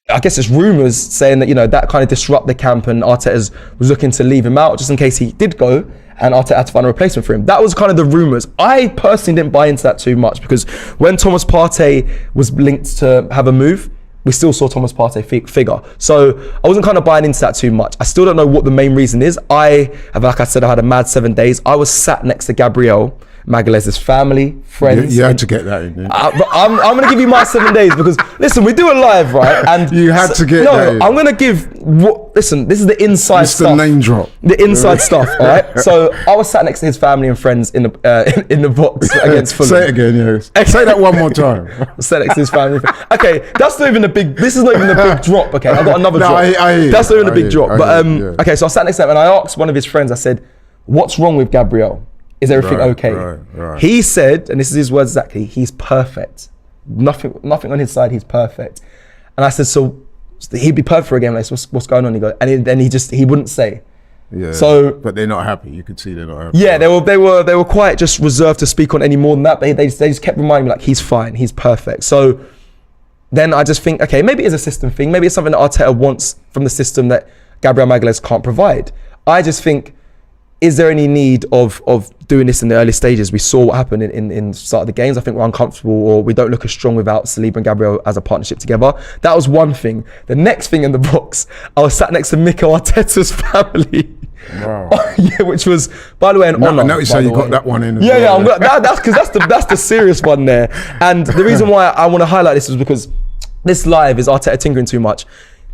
I guess it's rumours saying that, you know, that kind of disrupt the camp and Arteta was looking to leave him out just in case he did go and Arteta had to find a replacement for him. That was kind of the rumours. I personally didn't buy into that too much because when Thomas Partey was linked to have a move, we still saw Thomas Partey figure. So I wasn't kind of buying into that too much. I still don't know what the main reason is. I have, like I said, I had a mad 7 days. I was sat next to Gabriel Magalhaes' family, friends. You had to get that in. Yeah. I'm going to give you my 7 days because, listen, we do it live, right? And you had to get that in. I'm going to give, listen, this is the inside stuff. It's the name drop. The inside stuff, all right? So I was sat next to his family and friends in the box against Fulham. Say it again, yes. Say that one more time. Sat next to his family. Okay, that's not even a big, this is not even a big drop, okay? I've got another drop. That's not even a big drop. But, okay, so I sat next to him and I asked one of his friends, I said, what's wrong with Gabriel? Is everything okay? Right. He said, and this is his words exactly, he's perfect. Nothing on his side, he's perfect. And I said, so he'd be perfect for a game like this. What's going on? He goes, and then he wouldn't say. Yeah. So, but they're not happy. You could see they're not happy. Yeah, they were quite just reserved to speak on any more than that. But they just kept reminding me like he's fine, he's perfect. So then I just think, okay, maybe it's a system thing. Maybe it's something that Arteta wants from the system that Gabriel Magalhaes can't provide. I just think, is there any need of doing this in the early stages? We saw what happened in start of the games. I think we're uncomfortable or we don't look as strong without Saliba and Gabriel as a partnership together. That was one thing. The next thing in the box, I was sat next to Mikel Arteta's family. Wow. Yeah, which was, by the way, an honour. I noticed how you got that one in. Yeah, I'm glad, that's because that's the serious one there. And the reason why I want to highlight this is because this live is Arteta tinkering too much.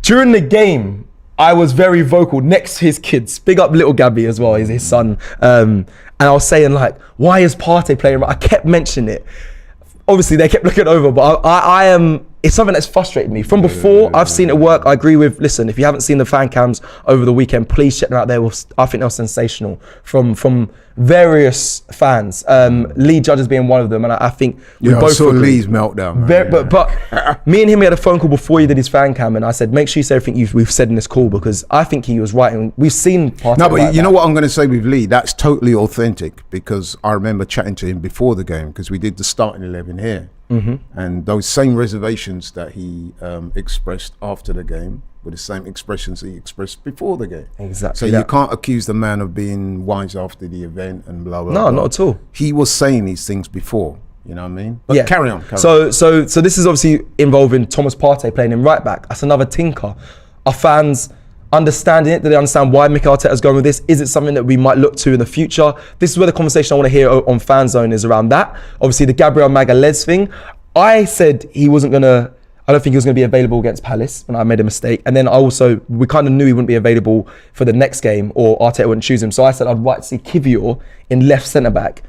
During the game, I was very vocal next to his kids. Big up little Gabby as well, his son. And I was saying like, why is Partey playing? I kept mentioning it. Obviously, they kept looking over, but I am. It's something that's frustrated me. From before, I've seen it work. I agree with, listen, if you haven't seen the fan cams over the weekend, please check them out. I think they were sensational from various fans. Lee Judges being one of them, and I think we both saw agree. Lee's meltdown. But me and him, we had a phone call before he did his fan cam, and I said, make sure you say everything we've said in this call, because I think he was right, and we've seen Partey. No, but you know what I'm going to say with Lee? That's totally authentic, because I remember chatting to him before the game, because we did the starting 11 here. And those same reservations that he expressed after the game were the same expressions he expressed before the game. Exactly. So you can't accuse the man of being wise after the event and blah, blah, No, blah. not at all. He was saying these things before, you know what I mean? But Yeah. carry on. So this is obviously involving Thomas Partey playing in right back. That's another tinker. Are fans understanding it? Do they understand why Mikel Arteta's going with this? Is it something that we might look to in the future? This is where the conversation I want to hear on FANZONE is around that. Obviously, the Gabriel Magalhaes thing. I said I don't think he was going to be available against Palace when I made a mistake. And then we kind of knew he wouldn't be available for the next game, or Arteta wouldn't choose him. So I said I'd like to see Kivior in left centre back.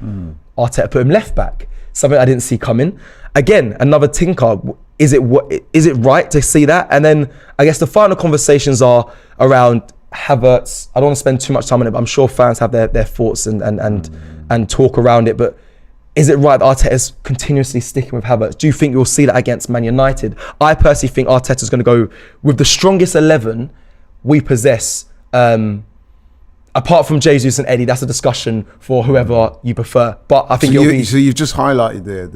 Arteta put him left back. Something I didn't see coming. Again, another tinker. Is it right to see that? And then I guess the final conversations are around Havertz. I don't want to spend too much time on it, but I'm sure fans have their thoughts and talk around it. But is it right that Arteta's continuously sticking with Havertz? Do you think you'll see that against Man United? I personally think Arteta's going to go with the strongest 11 we possess. Apart from Jesus and Eddie, that's a discussion for whoever you prefer. But I think So you've just highlighted there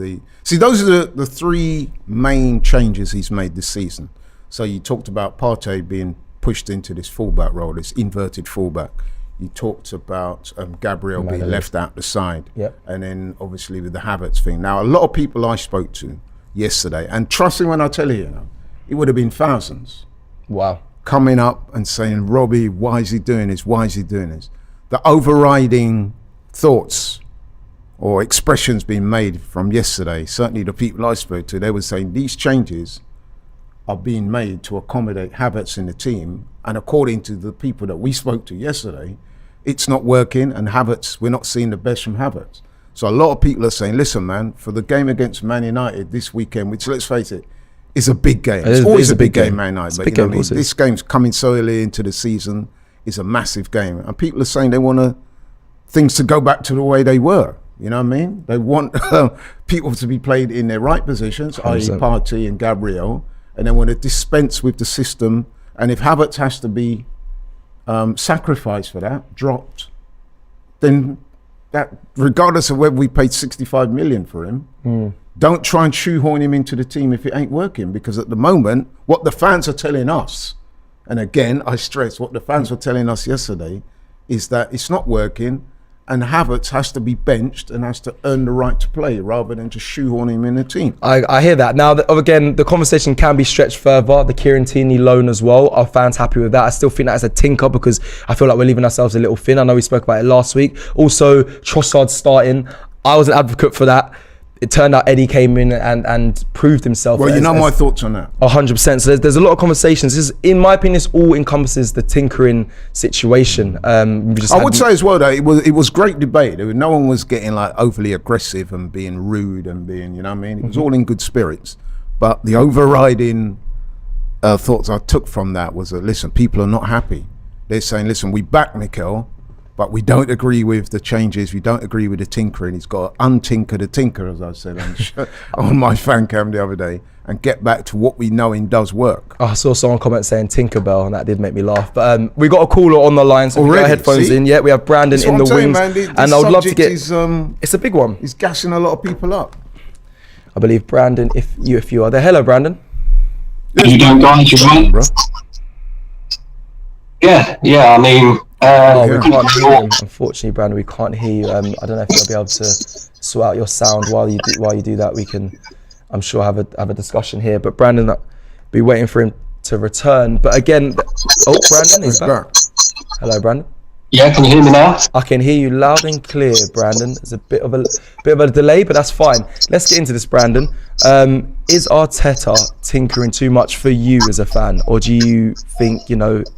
those are the three main changes he's made this season. So you talked about Partey being pushed into this fullback role, this inverted fullback. You talked about Gabriel being left out the side. Yep. And then obviously with the Havertz thing. Now, a lot of people I spoke to yesterday, and trust me when I tell you, it would have been thousands. Wow. Coming up and saying, Robbie, why is he doing this? Why is he doing this? The overriding thoughts or expressions being made from yesterday, certainly the people I spoke to, they were saying these changes are being made to accommodate Havertz in the team. And according to the people that we spoke to yesterday, it's not working, and Havertz, we're not seeing the best from Havertz. So a lot of people are saying, listen, man, for the game against Man United this weekend, which, let's face it, is a big game. It's always a big game, Man United. But you know, this game's coming so early into the season. It's a massive game. And people are saying they want things to go back to the way they were. You know what I mean? They want people to be played in their right positions, 100%. i.e. Partey and Gabriel, and they want to dispense with the system. And if Havertz has to be sacrificed for that, dropped, then that, regardless of whether we paid 65 million for him, don't try and shoehorn him into the team if it ain't working. Because at the moment, what the fans are telling us, and again, I stress what the fans were telling us yesterday, is that it's not working, and Havertz has to be benched and has to earn the right to play rather than just shoehorn him in the team. I hear that. Now, again, the conversation can be stretched further. The Kieran Tierney loan as well. Are fans happy with that? I still think that is a tinker, because I feel like we're leaving ourselves a little thin. I know we spoke about it last week. Also, Trossard starting. I was an advocate for that. It turned out Eddie came in and proved himself. Well, you know my thoughts on that. 100%. So there's a lot of conversations. This is, in my opinion, this all encompasses the tinkering situation. I would say as well that it was great debate. No one was getting like overly aggressive and being rude and being, you know what I mean? It was all in good spirits. But the overriding thoughts I took from that was that, listen, people are not happy. They're saying, listen, we back Mikel, but we don't agree with the changes. We don't agree with the tinkering. He's got to untinker the tinker, as I said on my fan cam the other day, and get back to what we know in does work. I saw someone comment saying Tinkerbell, and that did make me laugh. But we got a caller on the line, so we got our headphones in. Yeah, we have Brandon in the wings, and I would love to get. It's a big one. He's gassing a lot of people up. I believe Brandon, if you are there. Hello, Brandon. How you doing, guys? You right? Bro. Yeah. I mean. We can't hear you. Unfortunately, Brandon, we can't hear you. I don't know if you'll be able to sort out your sound while you do that. We can, I'm sure, have a discussion here. But Brandon, be waiting for him to return. But again, Brandon is back. Hello, Brandon. Yeah, can you hear me now? I can hear you loud and clear, Brandon. There's a bit of a delay, but that's fine. Let's get into this, Brandon. Is Arteta tinkering too much for you as a fan, or do you think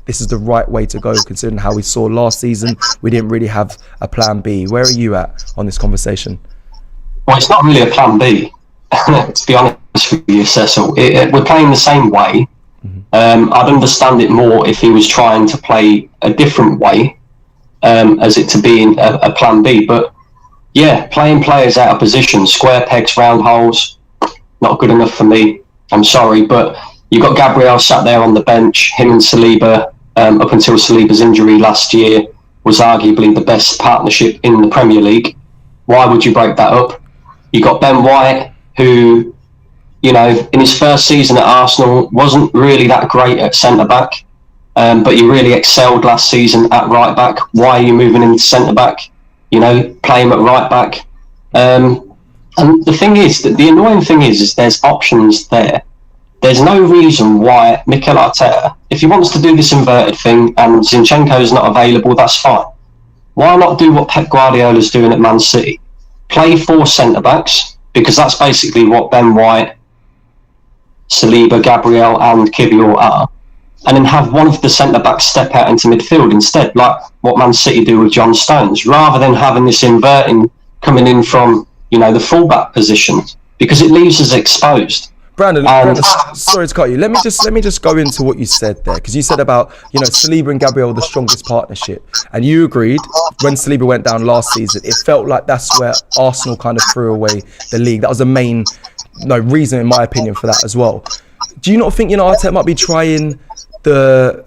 this is the right way to go, considering how we saw last season? We didn't really have a plan B. Where are you at on this conversation? Well, it's not really a plan B, to be honest with you, Cecil. We're playing the same way. I'd understand it more if he was trying to play a different way, as it to be a plan B. But yeah, playing players out of position, square pegs, round holes, not good enough for me. I'm sorry, but you got Gabriel sat there on the bench. Him and Saliba, up until Saliba's injury last year, was arguably the best partnership in the Premier League. Why would you break that up? You got Ben White, who, in his first season at Arsenal, wasn't really that great at centre-back, but he really excelled last season at right-back. Why are you moving into centre-back? Play him at right-back. And the thing is, that the annoying thing is there's options there. There's no reason why Mikel Arteta, if he wants to do this inverted thing and Zinchenko's not available, that's fine. Why not do what Pep Guardiola's doing at Man City? Play 4 centre-backs, because that's basically what Ben White, Saliba, Gabriel and Kivior are, and then have one of the centre-backs step out into midfield instead, like what Man City do with John Stones, rather than having this inverting coming in from the fullback position, because it leaves us exposed. Brandon, sorry to cut you. Let me just go into what you said there, because you said about Saliba and Gabriel were the strongest partnership, and you agreed when Saliba went down last season. It felt like that's where Arsenal kind of threw away the league. That was the main reason, in my opinion, for that as well. Do you not think Arteta might be trying the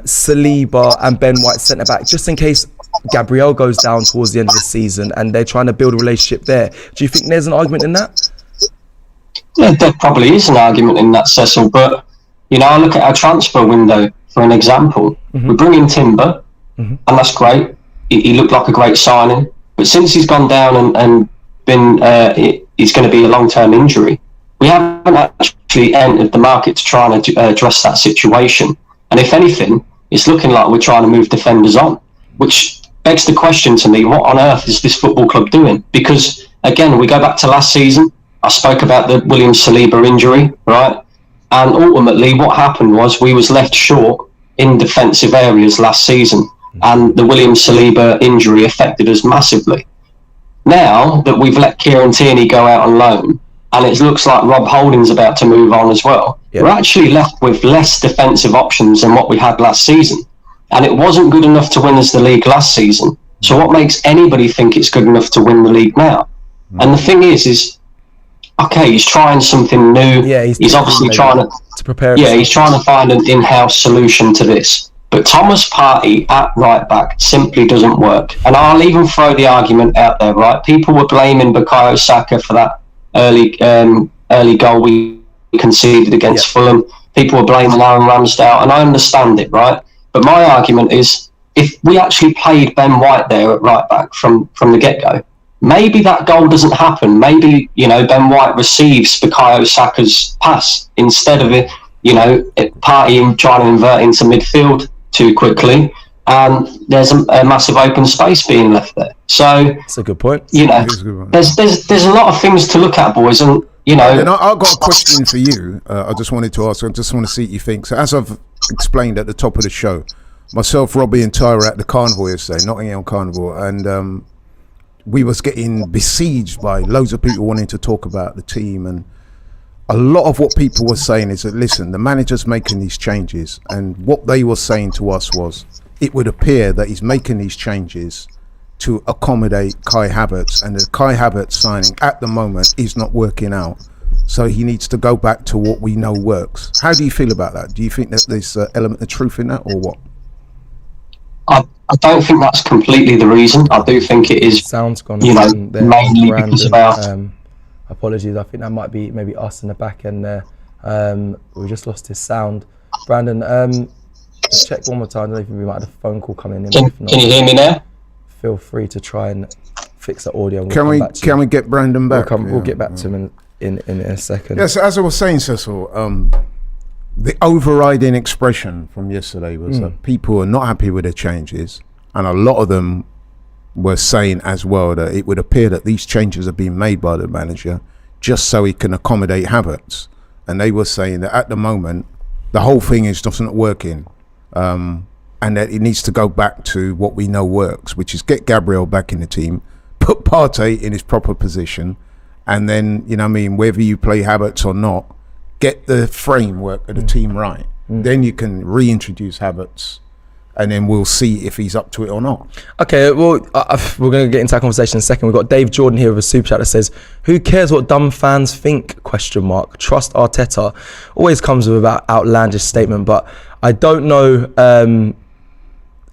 Saliba and Ben White centre back just in case Gabriel goes down towards the end of the season, and they're trying to build a relationship there? Do you think there's an argument in that? Yeah, there probably is an argument in that, Cecil, but I look at our transfer window for an example. We bring in Timber, and that's great. He looked like a great signing, but since he's gone down and been he's going to be a long-term injury, we haven't actually entered the market to try and address that situation. And if anything, it's looking like we're trying to move defenders on, which begs the question to me, what on earth is this football club doing? Because again, we go back to last season. I spoke about the William Saliba injury, right? And ultimately what happened was we was left short in defensive areas last season, and the William Saliba injury affected us massively. Now that we've let Kieran Tierney go out on loan, and it looks like Rob Holding's about to move on as well, we're actually left with less defensive options than what we had last season. And it wasn't good enough to win us the league last season. So what makes anybody think it's good enough to win the league now? And the thing is okay, he's trying something new. Yeah, he's obviously trying to prepare. Yeah, he's trying to find an in-house solution to this. But Thomas Partey at right back simply doesn't work. And I'll even throw the argument out there, right? People were blaming Bukayo Saka for that early goal we conceded against Fulham. People were blaming Aaron Ramsdale, and I understand it, right? But my argument is, if we actually played Ben White there at right back from the get-go, maybe that goal doesn't happen. Maybe, Ben White receives Bukayo Saka's pass instead of it, Partey trying to invert into midfield too quickly, and there's a massive open space being left there. So that's a good point. There's a lot of things to look at, boys, and And I've got a question for you. I just wanted to ask. I just want to see what you think. So, as I've explained at the top of the show, myself, Robbie, and Tyra at the carnival yesterday, Nottingham Carnival, and we was getting besieged by loads of people wanting to talk about the team, and a lot of what people were saying is that, listen, the manager's making these changes, and what they were saying to us was, it would appear that he's making these changes to accommodate Kai Havertz, and the Kai Havertz signing at the moment is not working out, so he needs to go back to what we know works. How do you feel about that? Do you think that there's an element of truth in that, or what? I don't think that's completely the reason. I do think it is, sounds gone, mainly Brandon, because of our... apologies, I think that might be maybe us in the back end there. We just lost his sound. Brandon, just check one more time. I don't know if we might have a phone call coming in. Can you hear me now? Feel free to try and fix the audio. Can we get Brandon back? We'll get back to him in a second. Yes, as I was saying, Cecil, the overriding expression from yesterday was that people are not happy with the changes. and a lot of them were saying as well that it would appear that these changes are being made by the manager just so he can accommodate Havertz. And they were saying that at the moment, the whole thing is just not working. And that it needs to go back to what we know works, which is get Gabriel back in the team, put Partey in his proper position, and then, you know what I mean, whether you play Havertz or not, get the framework of the team right. Then you can reintroduce Havertz, and then we'll see if he's up to it or not. Okay, well, we're going to get into that conversation in a second. We've got Dave Jordan here with a super chat that says, who cares what dumb fans think, ? Trust Arteta. Always comes with about outlandish statement, but I don't know.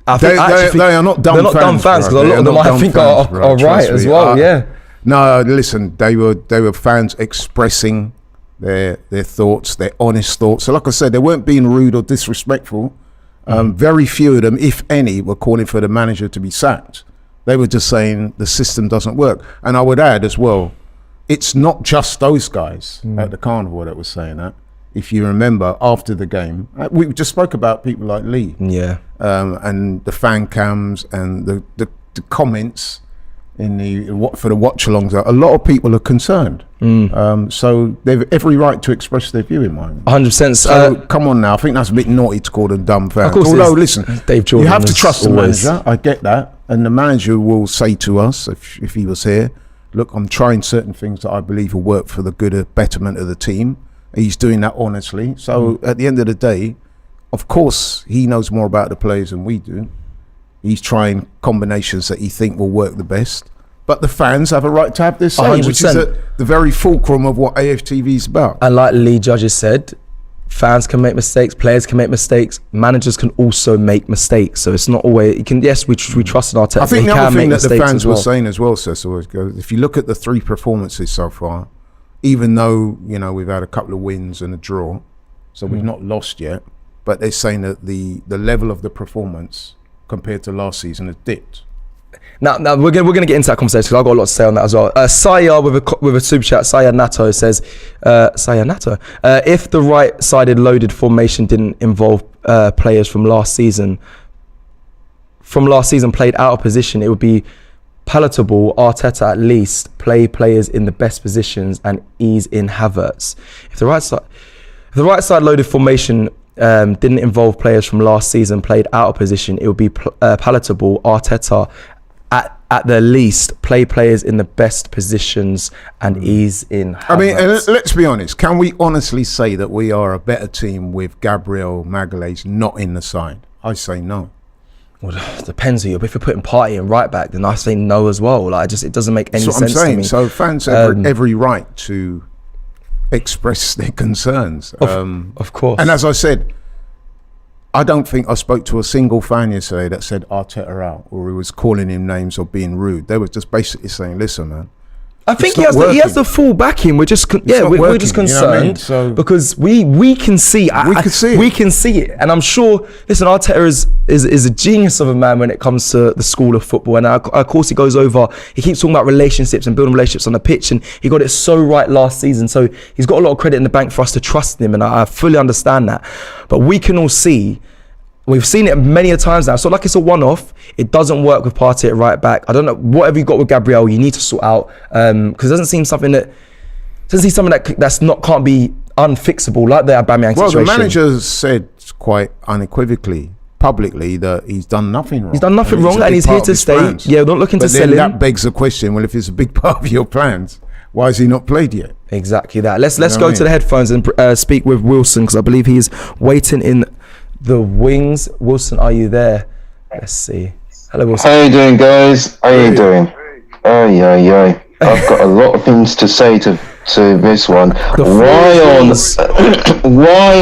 I think they are not dumb fans. They're not dumb fans, because a lot of them I think are right as well, yeah. No, listen, they were fans expressing their thoughts, their honest thoughts. So like I said, they weren't being rude or disrespectful. Very few of them, if any, were calling for the manager to be sacked. They were just saying the system doesn't work. And I would add as well, it's not just those guys at the carnival that was saying that. If you remember, after the game, we just spoke about people like Lee. Yeah. And the fan cams and the comments in for the watch-alongs. A lot of people are concerned. So they've every right to express their view in mind. 100%. So come on now, I think that's a bit naughty to call them dumb fans. Of course. Although, listen, Dave Jordan, you have to trust the manager. I get that. And the manager will say to us, if he was here, look, I'm trying certain things that I believe will work for the good of betterment of the team. He's doing that honestly. So at the end of the day, of course, he knows more about the players than we do. He's trying combinations that he think will work the best. But the fans have a right to have their say, 100%. which is the very fulcrum of what AFTV is about. And like Lee Judges said, fans can make mistakes, players can make mistakes, managers can also make mistakes. So it's not always, yes, we trust in Arteta. I think the other thing that the fans were saying as well, Cecil, is if you look at the 3 performances so far, even though, you know, we've had a couple of wins and a draw, so we've not lost yet, but they're saying that the level of the performance compared to last season has dipped. Now we're gonna get into that conversation because I've got a lot to say on that as well. Saya with a super chat, Saya Nato says, if the right-sided loaded formation didn't involve players from last season played out of position, it would be palatable. Arteta at least play players in the best positions and ease in Havertz. If the right side loaded formation didn't involve players from last season played out of position, it would be palatable. Arteta at the least play players in the best positions and ease in Havertz. I mean, let's be honest. Can we honestly say that we are a better team with Gabriel Magalhaes not in the side? I say no. Well, it depends who you're. If you're putting Partey in right back, then I say no as well. Like, it doesn't make any sense to me. So fans have every right to express their concerns. Of course. And as I said, I don't think I spoke to a single fan yesterday that said Arteta out or who was calling him names or being rude. They were just basically saying, listen, man, I think he has the full backing. We're just we're just concerned, you know what I mean? So, because we can see we can see it, and I'm sure. Listen, Arteta is a genius of a man when it comes to the school of football, and of course he goes over. He keeps talking about relationships and building relationships on the pitch, and he got it so right last season. So he's got a lot of credit in the bank for us to trust him, and I fully understand that. But we can all see. We've seen it many a times now. So like it's a one-off. It doesn't work with Partey at right back. I don't know, whatever you got with Gabriel, you need to sort out. Because it doesn't seem something that can't be unfixable, like the Aubameyang situation. Well, the manager said quite unequivocally, publicly, that he's done nothing wrong. He's done nothing wrong and he's here to stay. Plans. Yeah, we're not looking to sell him. But then that begs the question, well, if it's a big part of your plans, why has he not played yet? Exactly that. Let's go to the headphones and speak with Wilson, because I believe he's waiting in the wings. Wilson, are you there? Let's see. Hello, Wilson. How you doing, guys? How you doing? I've got a lot of things to say to this one. Why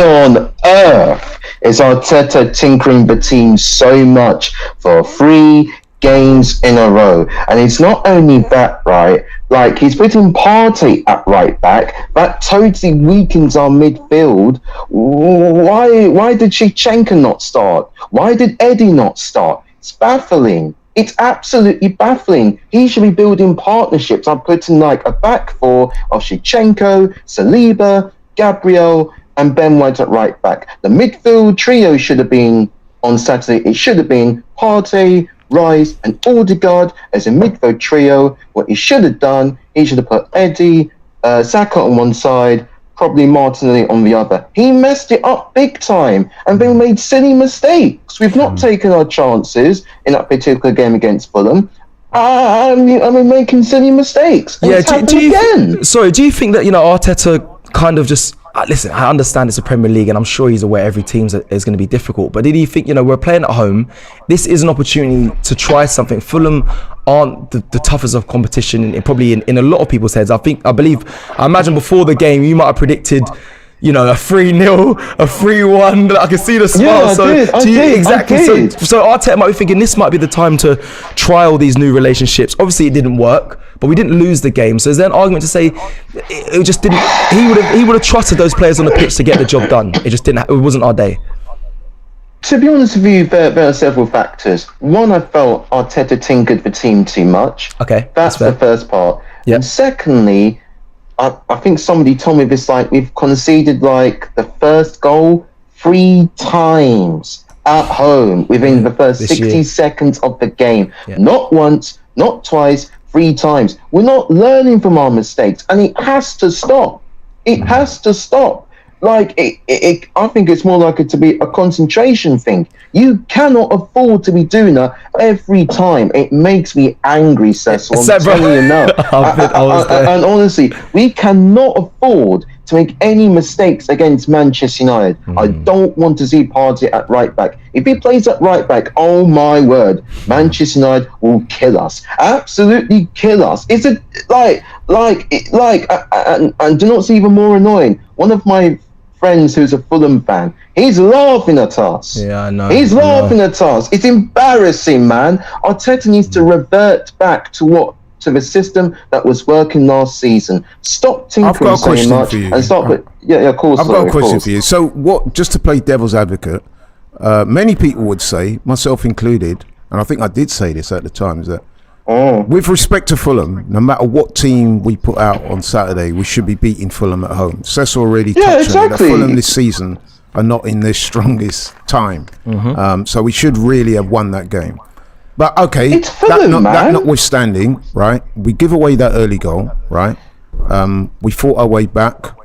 on earth is Arteta tinkering the team so much for 3 games in a row? And it's not only that, right? Like, he's putting Partey at right back. That totally weakens our midfield. Why did Shevchenko not start? Why did Eddie not start? It's baffling. It's absolutely baffling. He should be building partnerships. I'm putting like a back 4 of Shevchenko, Saliba, Gabriel, and Ben White at right back. The midfield trio should have been on Saturday. It should have been Partey, Rice and Odegaard as a midfield trio. What he should have done, he should have put Eddie, Saka on one side, probably Martinelli on the other. He messed it up big time, and they made silly mistakes. We've not taken our chances in that particular game against Fulham. I mean, making silly mistakes. And it's happened again. Do you think that, Arteta kind of just... listen, I understand it's a Premier League, and I'm sure he's aware every team is going to be difficult. But did he think, we're playing at home, this is an opportunity to try something? Fulham aren't the toughest of competition, probably in a lot of people's heads. I imagine before the game, you might have predicted, a 3-0, a 3-1. I can see the smile. I did. So Arteta might be thinking this might be the time to trial these new relationships. Obviously, it didn't work, but we didn't lose the game. So is there an argument to say it just didn't? He would have trusted those players on the pitch to get the job done. It just didn't. It wasn't our day. To be honest with you, there are several factors. One, I felt Arteta tinkered the team too much. Okay, that's the first part. Yep. And secondly, I think somebody told me this, we've conceded the first goal 3 times at home within the first 60 seconds of the game. Yeah. Not once, not twice, 3 times. We're not learning from our mistakes, and it has to stop. It has to stop. I think it's more likely to be a concentration thing. You cannot afford to be doing that every time. It makes me angry, Cecil. I'm telling you now. And honestly, we cannot afford to make any mistakes against Manchester United. I don't want to see Partey at right back. If he plays at right back, oh my word, Manchester United will kill us. Absolutely kill us. It's and do not see even more annoying. One of my friends who's a Fulham fan, he's laughing at us. Yeah, I know. He's laughing at us. It's embarrassing, man. Arteta needs to revert back to the system that was working last season. Stop tinkering so much and stop it. Yeah, of course. I've got a question for you. So, just to play devil's advocate, many people would say, myself included, and I think I did say this at the time, is that with respect to Fulham, no matter what team we put out on Saturday, we should be beating Fulham at home. Cecil already touched on that Fulham this season are not in their strongest time. So we should really have won that game. But okay, that notwithstanding, right? We give away that early goal, right? We fought our way back,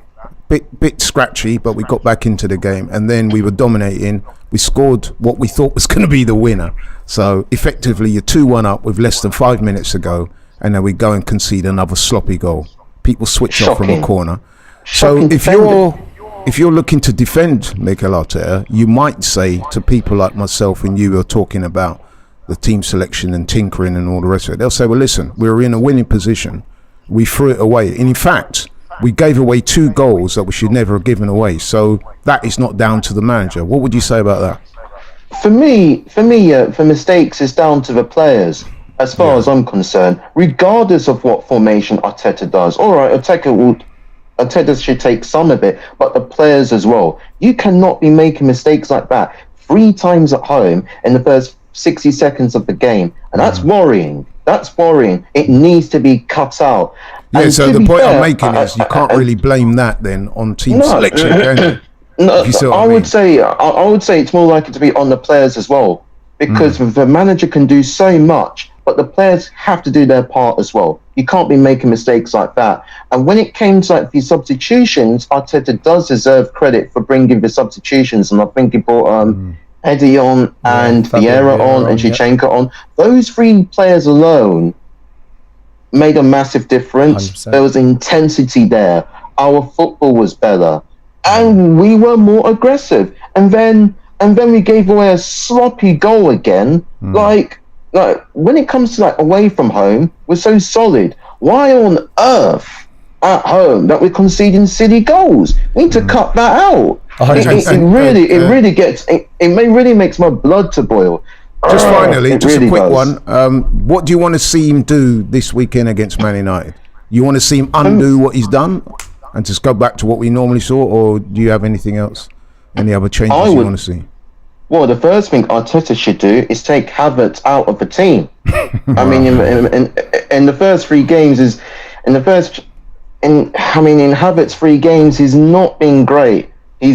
bit scratchy, but we got back into the game, and then we were dominating. We scored what we thought was going to be the winner. So effectively, you're 2-1 up with less than 5 minutes to go, and then we go and concede another sloppy goal. People switch off from a corner. So if you're looking to defend Mikel Arteta, you might say to people like myself and you are talking about the team selection and tinkering and all the rest of it, they'll say, well, listen, we were in a winning position. We threw it away. And in fact, we gave away 2 goals that we should never have given away. So that is not down to the manager. What would you say about that? For me, for mistakes, it's down to the players, as far as I'm concerned, regardless of what formation Arteta does. All right, Arteta should take some of it, but the players as well. You cannot be making mistakes like that 3 times at home in the first 60 seconds of the game, and that's worrying. That's worrying. It needs to be cut out. Yeah, and so the point I'm making is you can't really blame that then on team selection, can you? No, I would say it's more likely to be on the players as well, because the manager can do so much, but the players have to do their part as well. You can't be making mistakes like that. And when it came to the substitutions, Arteta does deserve credit for bringing the substitutions, and I think he brought Eddie on and Vieira on and Shevchenko on. Those 3 players alone made a massive difference. 100%. There was intensity there. Our football was better. And we were more aggressive, and then we gave away a sloppy goal again. Like when it comes to away from home, we're so solid. Why on earth at home that we're conceding silly goals? We need to cut that out. It really makes my blood to boil. Just finally, just really a quick one. What do you want to see him do this weekend against Man United? You want to see him undo what he's done and just go back to what we normally saw, or do you have anything else? Any other changes you want to see? Well, the first thing Arteta should do is take Havertz out of the team. I mean, in the first 3 games in Havertz's 3 games, he's not been great. But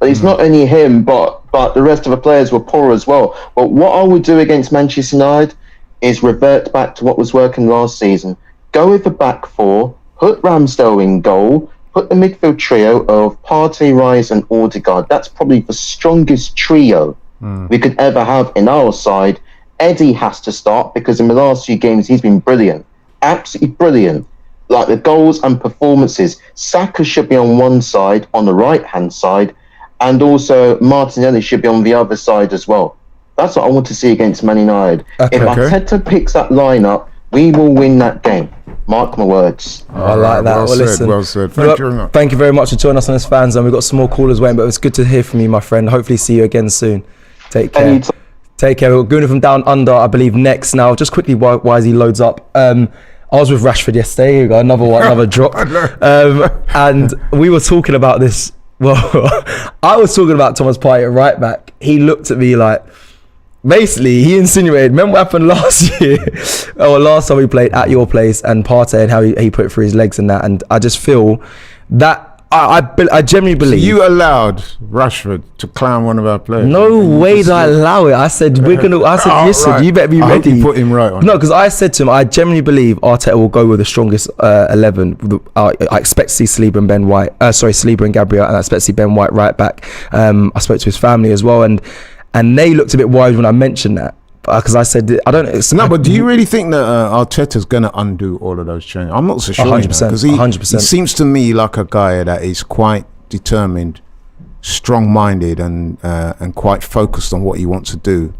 it's not only him, but but the rest of the players were poor as well. But what I would do against Manchester United is revert back to what was working last season. Go with the back four, put Ramsdale in goal, put the midfield trio of Partey, Rice and Odegaard. That's probably the strongest trio we could ever have in our side. Eddie has to start because in the last few games he's been brilliant. Absolutely brilliant. Like the goals and performances. Saka should be on one side, on the right-hand side, and also Martinelli should be on the other side as well. That's what I want to see against Man United. If Arteta picks that lineup, we will win that game. Mark my words. I like that. Well said, listen, well said. Thank you very much. Thank you very much for joining us on this fans, and we've got some more callers waiting, but it was good to hear from you, my friend. Hopefully see you again soon. Take care. Take care. We've got Gunnar from Down Under, I believe, next. Now, just quickly, while he loads up, I was with Rashford yesterday. Here we go, another drop. And we were talking about this. Well, I was talking about Thomas Partey at right back. He looked at me like, basically, he insinuated, remember what happened last year? Or last time we played at your place and Partey and how he put it through his legs and that. And I just feel that I genuinely believe. So you allowed Rashford to clown one of our players? No way did I allow it. I said, listen, right. you better be I ready. hope you put him right on. No, because I said to him, I genuinely believe Arteta will go with the strongest 11. I expect to see Saliba and Ben White. Saliba and Gabriel, and I expect to see Ben White right back. I spoke to his family as well, and they looked a bit worried when I mentioned that. Because I said, I don't know. No, but do you really think that Arteta's going to undo all of those changes? I'm not so sure. 100%. Because he seems to me like a guy that is quite determined, strong-minded, and quite focused on what he wants to do.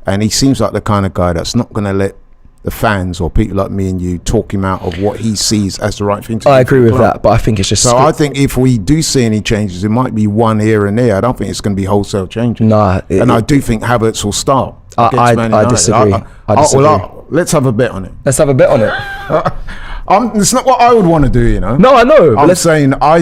And he seems like the kind of guy that's not going to let the fans or people like me and you talk him out of what he sees as the right thing to do. I agree with that, but I think it's just... So I think if we do see any changes, it might be one here and there. I don't think it's going to be wholesale changes. Nah. And I do think Havertz will start. I disagree. Let's have a bet on it. Let's have a bet on it. It's not what I would want to do, you know. No, I know. I'm saying I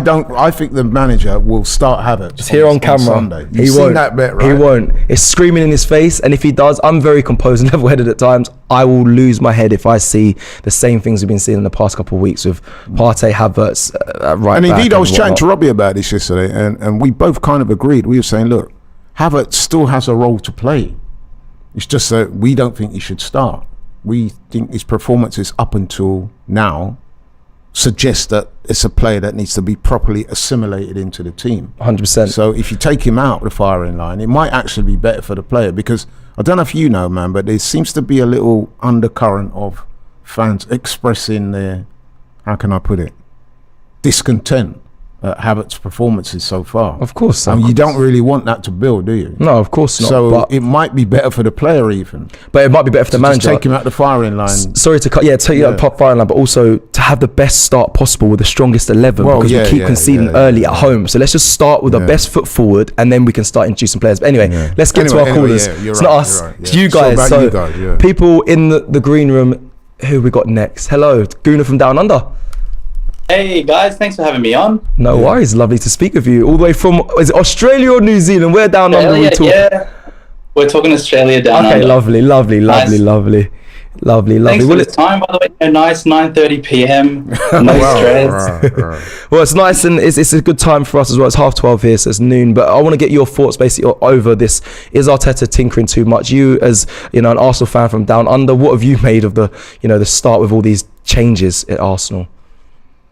think the manager will start Havertz. It's here on camera. Sunday. He won't. That bet, right? He won't. It's screaming in his face, and if he does, I'm very composed and level-headed at times. I will lose my head if I see the same things we've been seeing in the past couple of weeks with Partey, Havertz, right. And indeed, I was chatting to Robbie about this yesterday, and we both kind of agreed. We were saying, look, Havertz still has a role to play. It's just that we don't think he should start. We think his performances up until now suggest that it's a player that needs to be properly assimilated into the team. 100%. So if you take him out of the firing line, it might actually be better for the player, because I don't know if you know, man, but there seems to be a little undercurrent of fans expressing their, how can I put it, discontent at Havertz's performances so far. Of course. I mean, you don't really want that to build, do you? No, of course not. So it might be better for the player even. But it might be better for the manager. Just take him out the firing line. Sorry to cut. Yeah, take you out the firing line, but also to have the best start possible with the strongest 11, because we keep conceding early at home. So let's just start with the best foot forward, and then we can start introducing players. But anyway, let's get to our callers. It's not us. It's you guys. So people in the green room, who we got next? Hello, Gunnar from Down Under. Hey guys, thanks for having me on. No worries, lovely to speak with you. All the way from, is it Australia or New Zealand? Where down under we talk? Yeah, we're talking Australia down under. Okay, lovely. Thanks for the time, by the way. A nice 9:30 p.m. No stress. Well, it's nice, and it's a good time for us as well. It's 12:30 here, so it's noon. But I want to get your thoughts basically over this. Is Arteta tinkering too much? You, as an Arsenal fan from Down Under, what have you made of the start with all these changes at Arsenal?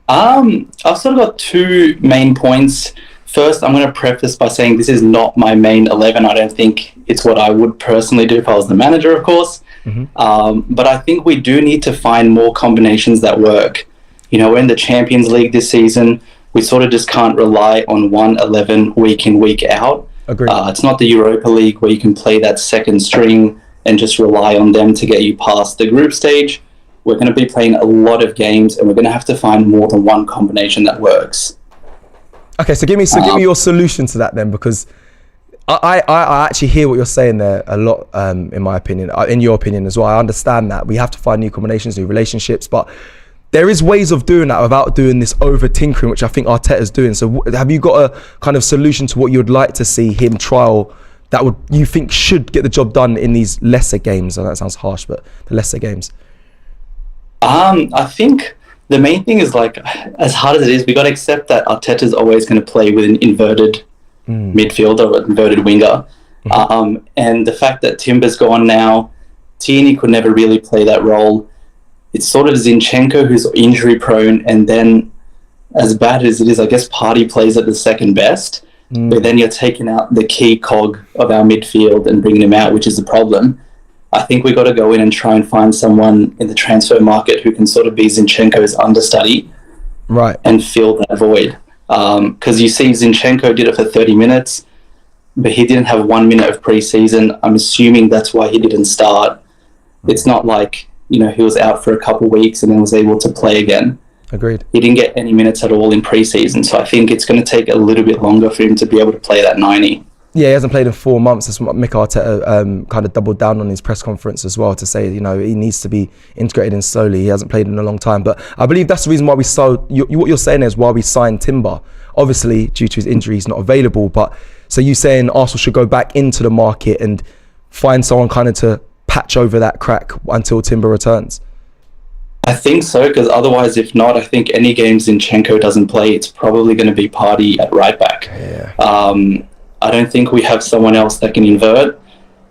I've sort of got two main points. First, I'm going to preface by saying this is not my main 11. I don't think it's what I would personally do if I was the manager, of course. But I think we do need to find more combinations that work. We're in the Champions League this season. We sort of just can't rely on one 11 week in, week out. Agreed. It's not the Europa League where you can play that second string and just rely on them to get you past the group stage. We're going to be playing a lot of games, and we're going to have to find more than one combination that works. Okay, so give me your solution to that then, because I actually hear what you're saying there a lot, in my opinion, in your opinion as well. I understand that we have to find new combinations, new relationships, but there is ways of doing that without doing this over tinkering, which I think Arteta's doing. So have you got a kind of solution to what you would like to see him trial that you think should get the job done in these lesser games? I know that sounds harsh, but the lesser games. I think the main thing is, like, as hard as it is, we got to accept that Arteta's always going to play with an inverted midfielder or inverted winger. And the fact that Timber's gone now, Tierney could never really play that role. It's sort of Zinchenko who's injury prone, and then as bad as it is, I guess Partey plays at the second best, but then you're taking out the key cog of our midfield and bringing him out, which is the problem. I think we got to go in and try and find someone in the transfer market who can sort of be Zinchenko's understudy, right, and fill that void. Because you see Zinchenko did it for 30 minutes, but he didn't have 1 minute of pre-season. I'm assuming that's why he didn't start. It's not like, he was out for a couple of weeks and then was able to play again. Agreed. He didn't get any minutes at all in pre-season, so I think it's going to take a little bit longer for him to be able to play that 90. Yeah, he hasn't played in 4 months. That's what Mick Arteta kind of doubled down on his press conference as well, to say, he needs to be integrated in slowly. He hasn't played in a long time. But I believe that's the reason why we what you're saying is why we signed Timber. Obviously, due to his injury, he's not available. But so you saying Arsenal should go back into the market and find someone kind of to patch over that crack until Timber returns? I think so, because otherwise, if not, I think any game Zinchenko doesn't play, it's probably going to be Partey at right back. Yeah. I don't think we have someone else that can invert.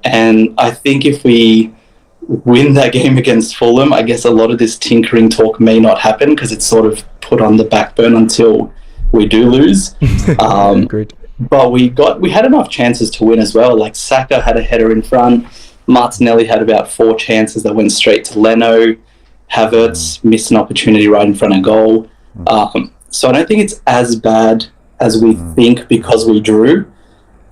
And I think if we win that game against Fulham, I guess a lot of this tinkering talk may not happen because it's sort of put on the back burner until we do lose. Agreed. But we had enough chances to win as well. Like Saka had a header in front. Martinelli had about 4 chances that went straight to Leno. Havertz missed an opportunity right in front of goal. So I don't think it's as bad as we think because we drew,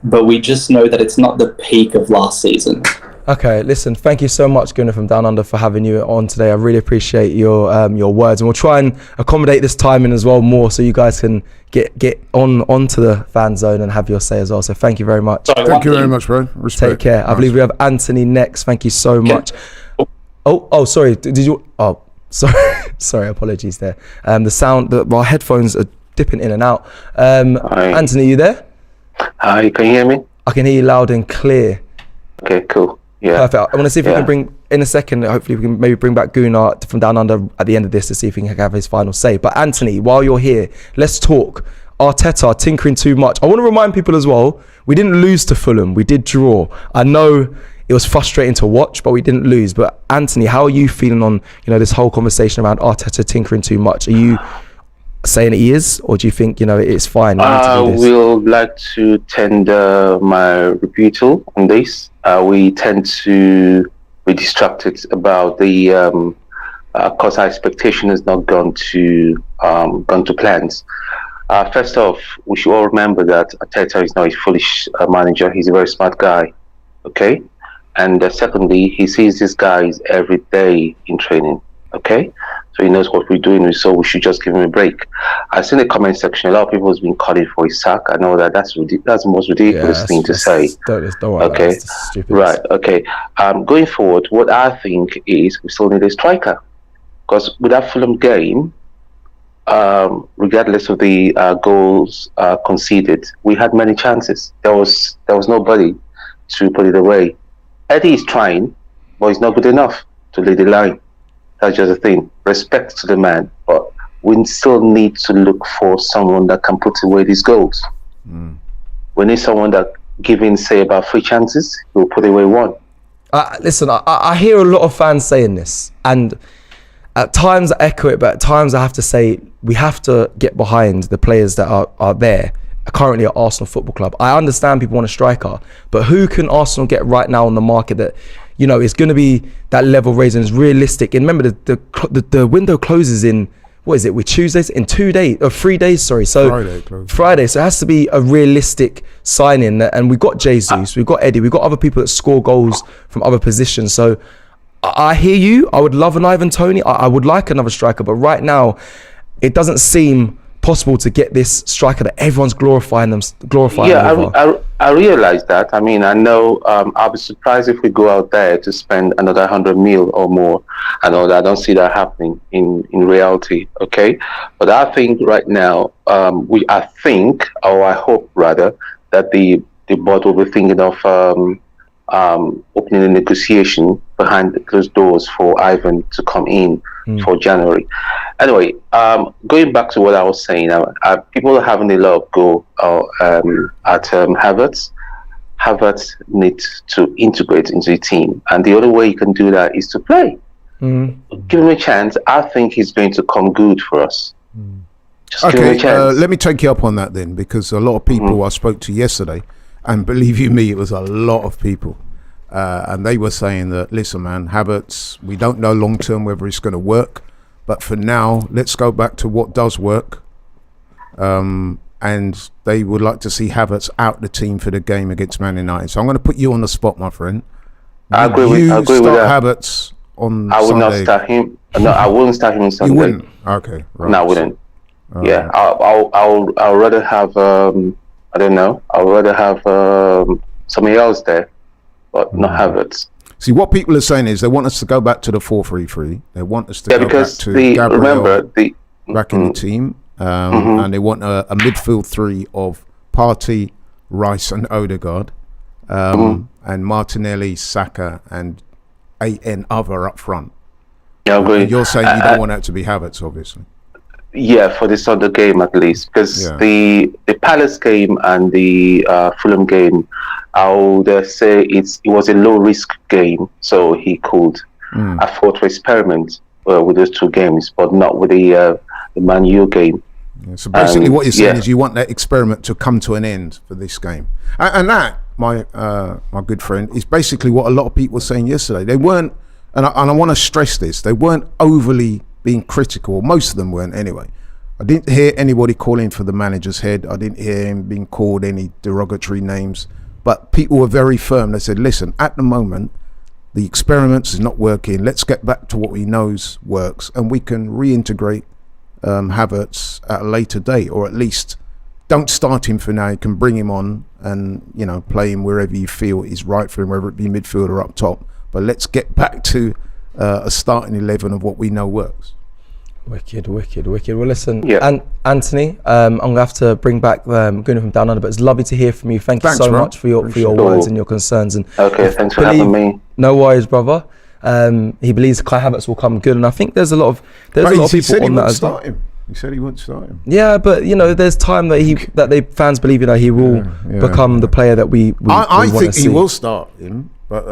but we just know that it's not the peak of last season. Okay, listen, thank you so much, Gunnar from Down Under, for having you on today. I really appreciate your words, and we'll try and accommodate this timing as well more so you guys can get onto the fan zone and have your say as well. So thank you very much. Thank you very much, bro. Respect. Take care. I believe we have Anthony next. Thank you so much. Oh, sorry. Did you? Oh, sorry. Sorry. Apologies there. The sound, our headphones are dipping in and out. Anthony, you there? Hi, can you hear me? I can hear you loud and clear. Okay, cool. Yeah. Perfect. I want to see if we can bring, in a second, hopefully we can maybe bring back Gunnar from Down Under at the end of this to see if he can have his final say. But Anthony, while you're here, let's talk Arteta tinkering too much. I want to remind people as well, we didn't lose to Fulham. We did draw. I know it was frustrating to watch, but we didn't lose. But Anthony, how are you feeling on, this whole conversation around Arteta tinkering too much? Are you saying he is, or do you think, it's fine? I will like to tender my rebuttal on this. We tend to be distracted about the because our expectation has not gone to plans. First off, we should all remember that Arteta is not a foolish manager. He's a very smart guy. Okay. And secondly, he sees these guys every day in training, okay? So he knows what we're doing, so we should just give him a break. I've seen the comment section, a lot of people has been calling for his sack. I know that's the most ridiculous thing to say. Don't worry, okay, right, okay. Going forward, what I think is we still need a striker. Because with that Fulham game, regardless of the goals conceded, we had many chances. There was nobody to put it away. Eddie is trying, but he's not good enough to lead the line. That's just the thing. Respect to the man, but we still need to look for someone that can put away these goals. We need someone that, given say about 3 chances, will put away 1. Listen, I hear a lot of fans saying this, and at times I echo it, but at times I have to say we have to get behind the players that are there currently at Arsenal Football Club. I understand people want a striker, but who can Arsenal get right now on the market that is going to be that level raising, is realistic? And remember, the window closes in, what is it? We're Tuesdays in 2 days or 3 days. Sorry, so Friday. So it has to be a realistic signing. And we've got Jesus, we've got Eddie, we've got other people that score goals from other positions. So I hear you. I would love an Ivan Toney. I would like another striker, but right now it doesn't seem possible to get this striker that everyone's glorifying. I realize that. I mean, I know I'll be surprised if we go out there to spend another 100 mil or more. I know that I don't see that happening in reality. Okay, but I think right now I hope rather that the board will be thinking of opening a negotiation behind the closed doors for Ivan to come in for January. Anyway, going back to what I was saying, people are having a lot of go at Havertz. Havertz needs to integrate into the team, and the only way you can do that is to play. Give him a chance. I think he's going to come good for us. Just give him a chance. Let me take you up on that then, because a lot of people I spoke to yesterday, and believe you me, it was a lot of people, and they were saying that, listen, man, Havertz, we don't know long term whether it's going to work, but for now, let's go back to what does work. And they would like to see Havertz out the team for the game against Man United. So I'm going to put you on the spot, my friend. I agree with that. Havertz on I would Sunday. not start him. No, I wouldn't start him on Sunday. You wouldn't? Okay. Right. No, I wouldn't. Yeah, I'll rather have I don't know. I'll rather have somebody else there, but not Havertz. See, what people are saying is they want us to go back to the 4-3-3. They want us to go back to Gabriel back in the team. And they want a midfield three of Partey, Rice and Odegaard, and Martinelli, Saka and AN other up front. Yeah, I agree. You're saying you don't want that to be Havertz, obviously. Yeah, for this other game at least, because the Palace game and the Fulham game, I would say it was a low risk game, so he could afford to experiment with those two games, but not with the Man U game. Yeah, so basically what you're saying is you want that experiment to come to an end for this game. And that, my good friend, is basically what a lot of people were saying yesterday. They weren't, and I want to stress this, they weren't overly being critical. Most of them weren't anyway. I didn't hear anybody calling for the manager's head. I didn't hear him being called any derogatory names. But people were very firm. They said, listen, at the moment, the experiments is not working. Let's get back to what we know works, and we can reintegrate Havertz at a later date, or at least don't start him for now. You can bring him on and, you know, play him wherever you feel is right for him, whether it be midfield or up top. But let's get back to a starting 11 of what we know works. Wicked. Well, listen, and Anthony, I'm gonna have to bring back Gunnar from Down Under, but it's lovely to hear from you. Thanks you so much for your words and your concerns. And thanks for having me. No worries, brother. He believes Kai Havertz will come good, and I think there's a lot of people on that as well. He said he wouldn't start him. Yeah, but you know, there's time that fans believe, you know, he will become the player that we I want think to see. he will start him, but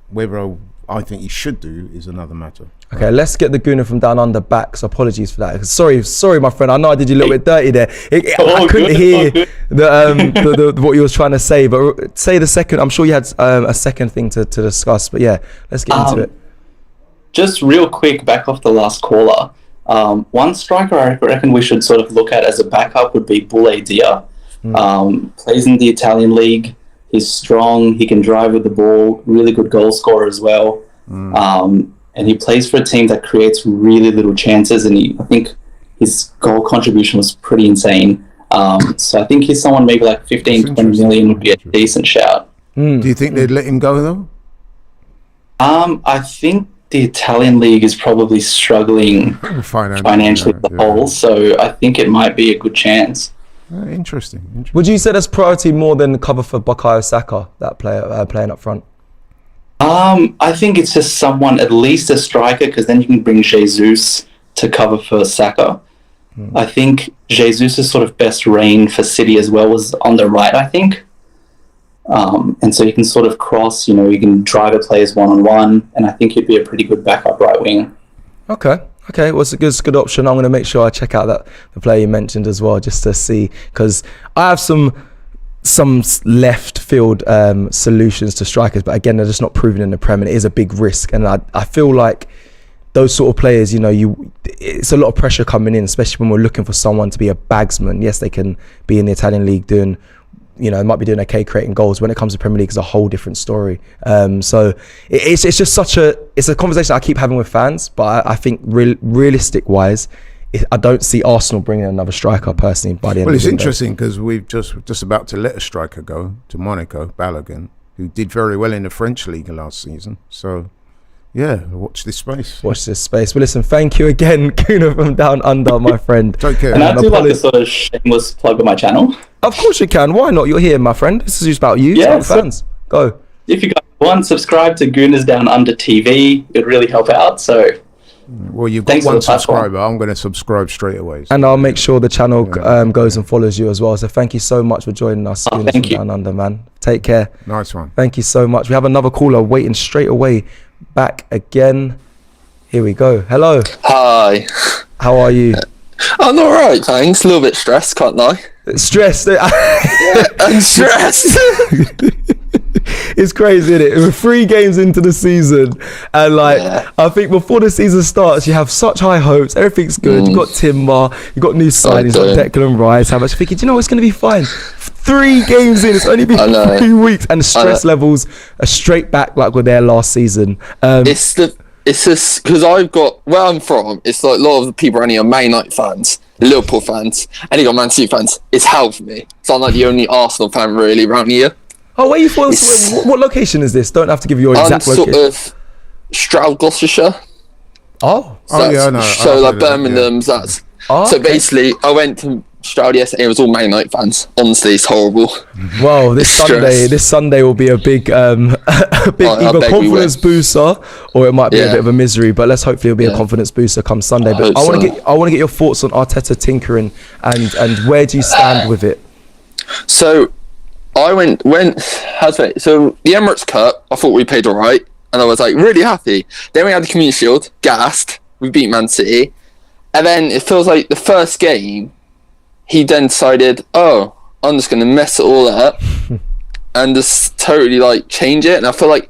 whether I think he should do is another matter. Okay, let's get the Gooner from Down Under back. So apologies for that. Sorry, my friend. I know I did you a little bit dirty there. I couldn't hear the what you was trying to say. But say the second. I'm sure you had a second thing to discuss. But yeah, let's get into it. Just real quick, back off the last caller. One striker I reckon we should sort of look at as a backup would be Boulaye Dia. Plays in the Italian league. He's strong. He can drive with the ball. Really good goal scorer as well. And he plays for a team that creates really little chances. And I think his goal contribution was pretty insane. So I think he's someone maybe like 15, 20 million would be a decent shout. Do you think they'd let him go though? I think the Italian league is probably struggling financially as a whole. So I think it might be a good chance. Interesting. Would you say that's priority more than cover for Bukayo Saka, that player playing up front? I think it's just someone, at least a striker, because then you can bring Jesus to cover for Saka. I think Jesus' sort of best reign for City as well was on the right, I think. And so you can sort of cross, you can drive the players one-on-one, and I think he'd be a pretty good backup right wing. Okay, well, it's a good option. I'm going to make sure I check out the player you mentioned as well, just to see, because I have some left field solutions to strikers, but again, they're just not proven in the Prem, and it is a big risk. And I feel like those sort of players, it's a lot of pressure coming in, especially when we're looking for someone to be a bagsman. Yes, they can be in the Italian league doing, might be doing okay creating goals. When it comes to Premier League, it's a whole different story. So it's just it's a conversation I keep having with fans, but I think realistic wise, I don't see Arsenal bringing another striker personally by the end of the window. Well, it's interesting because we've just about to let a striker go to Monaco, Balogun, who did very well in the French league last season. So, yeah, watch this space. Well, listen, thank you again, Kuna from Down Under, my friend. Take care. And I do like a sort of shameless plug of my channel. Of course you can. Why not? You're here, my friend. This is just about you. Yeah, it's about fans. Go. If you guys want, subscribe to Gooners Down Under TV. It'd really help out. So, Well, you've got Thanks for one the platform. subscriber. I'm going to subscribe straight away. So. And I'll make sure the channel goes and follows you as well. So thank you so much for joining us. Schooners thank from you. Down Under, man. Take care. Nice one. Thank you so much. We have another caller waiting straight away. Back again. Here we go. Hello. Hi. How are you? I'm alright, thanks. A little bit stressed, can't lie. Stressed. I'm stressed. It's crazy, isn't it? We're 3 games into the season, and like I think before the season starts, you have such high hopes. Everything's good. You got Timber, you got new signings, you got Declan Rice. How much thinking? Do you know it's going to be fine? 3 games in, it's only been 3 weeks, and the stress levels are straight back like were there last season. It's just because I've got where I'm from. It's like a lot of the people around here are Man United fans, Liverpool fans, and you got Man City fans. It's hell for me. So I'm like the only Arsenal fan really around here. Oh, where are you from? What location is this? Don't have to give your exact location. I'm sort of Stroud, Gloucestershire. Oh. Yeah, I know. So like Birmingham's. That's so basically. I went to Stroud yesterday. It was all Man United fans. Honestly, it's horrible. Well, this Sunday will be a big, either confidence booster, or it might be a bit of a misery. But let's hopefully it'll be a confidence booster come Sunday. But I want to get your thoughts on Arteta tinkering and where do you stand with it? So I went so the Emirates Cup. I thought we played all right, and I was like really happy. Then we had the Community Shield, gassed. We beat Man City, and then it feels like the first game. He then decided, oh, I'm just going to mess it all up and just totally like change it. And I feel like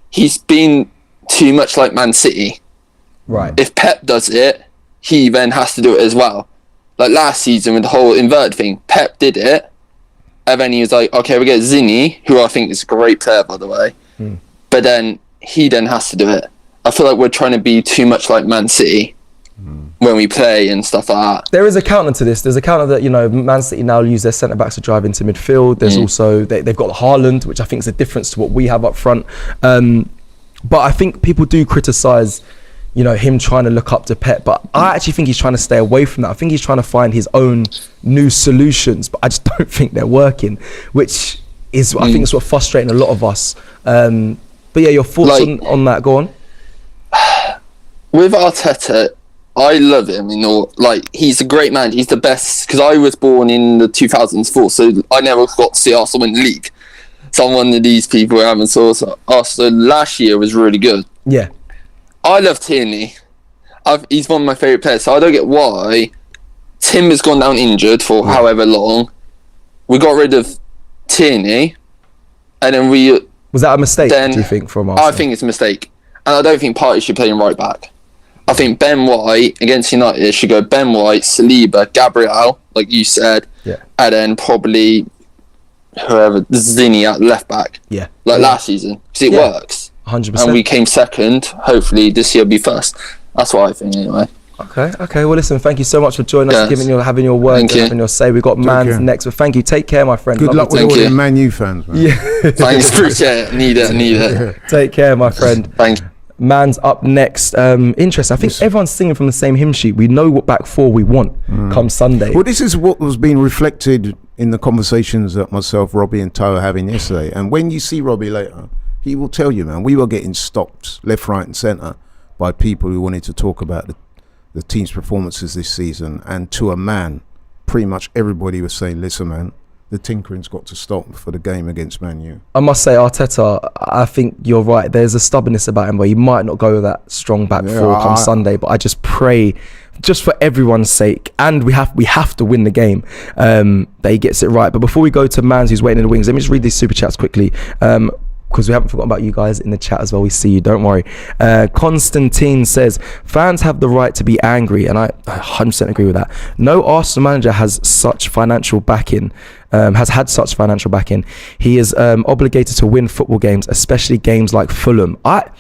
he's been too much like Man City. Right. If Pep does it, he then has to do it as well. Like last season with the whole inverted thing, Pep did it. And then he was like, okay, we get Zinni, who I think is a great player, by the way. But then he then has to do it. I feel like we're trying to be too much like Man City. When we play and stuff like that. There is a counter to this. There's a counter that, Man City now use their centre-backs to drive into midfield. There's also, they've got Haaland, which I think is a difference to what we have up front. But I think people do criticise, him trying to look up to Pep. But I actually think he's trying to stay away from that. I think he's trying to find his own new solutions. But I just don't think they're working, which is, I think, is what's frustrating a lot of us. But yeah, your thoughts on that, go on. With Arteta, I love him, he's a great man. He's the best, because I was born in the 2004, so I never got to see Arsenal win the league. So I'm one of these people who haven't saw Arsenal. Last year was really good. Yeah. I love Tierney. He's one of my favourite players, so I don't get why Tim has gone down injured for however long. We got rid of Tierney, and then Was that a mistake, do you think, from Arsenal? I think it's a mistake. And I don't think Partey should play him right back. I think Ben White against United should go Ben White, Saliba, Gabriel, like you said, and then probably whoever Zinni at left back, last season, because it works. 100%. And we came second. Hopefully this year will be first. That's what I think, anyway. Okay. Well, listen. Thank you so much for joining us, having your word, and having your say. We've got Mans next, but thank you. Take care, my friend. Good luck with all the Man U fans, man. Yeah. Thanks, appreciate it. Need it. Take care, my friend. Thank you. Man's up next. Interesting. I think everyone's singing from the same hymn sheet. We know what back four we want come Sunday. Well, this is what was being reflected in the conversations that myself, Robbie and Toe were having yesterday. And when you see Robbie later, he will tell you, man, we were getting stopped left, right and centre by people who wanted to talk about the team's performances this season. And to a man, pretty much everybody was saying, listen, man, the tinkering's got to stop for the game against Man U. I must say, Arteta, I think you're right. There's a stubbornness about him where he might not go with that strong back four come Sunday, but I just pray, just for everyone's sake, and we have to win the game, that he gets it right. But before we go to Mans, who's waiting in the wings, let me just read these super chats quickly. Because we haven't forgotten about you guys in the chat as well. We see you, don't worry. Constantine says, fans have the right to be angry, and I 100% agree with that. No Arsenal manager has such financial backing, has had such financial backing. He is obligated to win football games, especially games like Fulham. I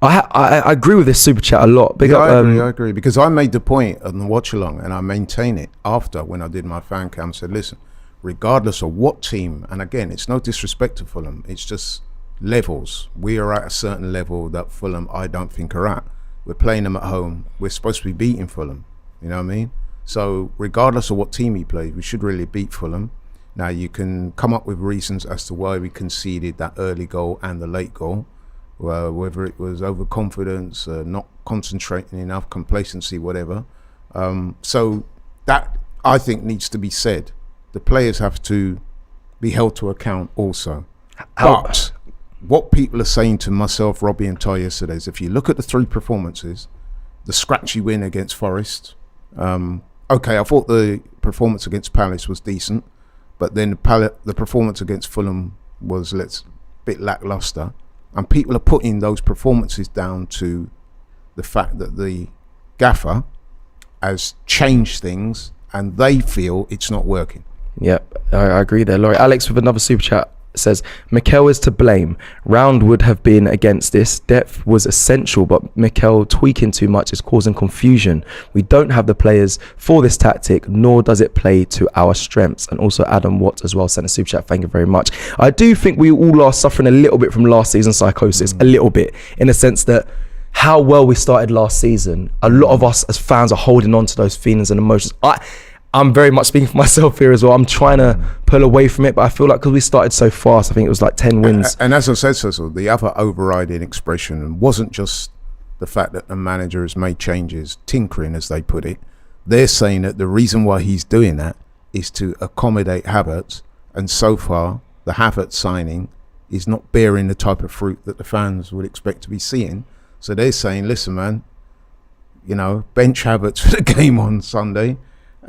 agree with this super chat a lot. I agree, because I made the point on the watch along, and I maintain it after when I did my fan cam. Said, listen, regardless of what team, and again, it's no disrespect to Fulham, it's just levels. We are at a certain level that Fulham, I don't think, are at. We're playing them at home. We're supposed to be beating Fulham. You know what I mean? So regardless of what team he plays, we should really beat Fulham. Now, you can come up with reasons as to why we conceded that early goal and the late goal. whether it was overconfidence, not concentrating enough, complacency, whatever. So that, I think, needs to be said. The players have to be held to account also. But what people are saying to myself, Robbie and Ty yesterday is, if you look at the 3 performances, the scratchy win against Forest, okay, I thought the performance against Palace was decent, but then the performance against Fulham was a bit lackluster. And people are putting those performances down to the fact that the gaffer has changed things and they feel it's not working. Yep, I agree there, Laurie. Alex with another super chat says, Mikel is to blame. Round would have been against this. Depth was essential, but Mikel tweaking too much is causing confusion. We don't have the players for this tactic, nor does it play to our strengths. And also Adam Watt as well sent a super chat. Thank you very much. I do think we all are suffering a little bit from last season's psychosis, a little bit, in the sense that how well we started last season, a lot of us as fans are holding on to those feelings and emotions. I'm very much speaking for myself here as well. I'm trying to pull away from it, but I feel like because we started so fast, I think it was like 10 wins. And as I said, Cecil, the other overriding expression wasn't just the fact that the manager has made changes, tinkering as they put it. They're saying that the reason why he's doing that is to accommodate Havertz, and so far the Havertz signing is not bearing the type of fruit that the fans would expect to be seeing. So they're saying, listen, man, bench Havertz for the game on Sunday.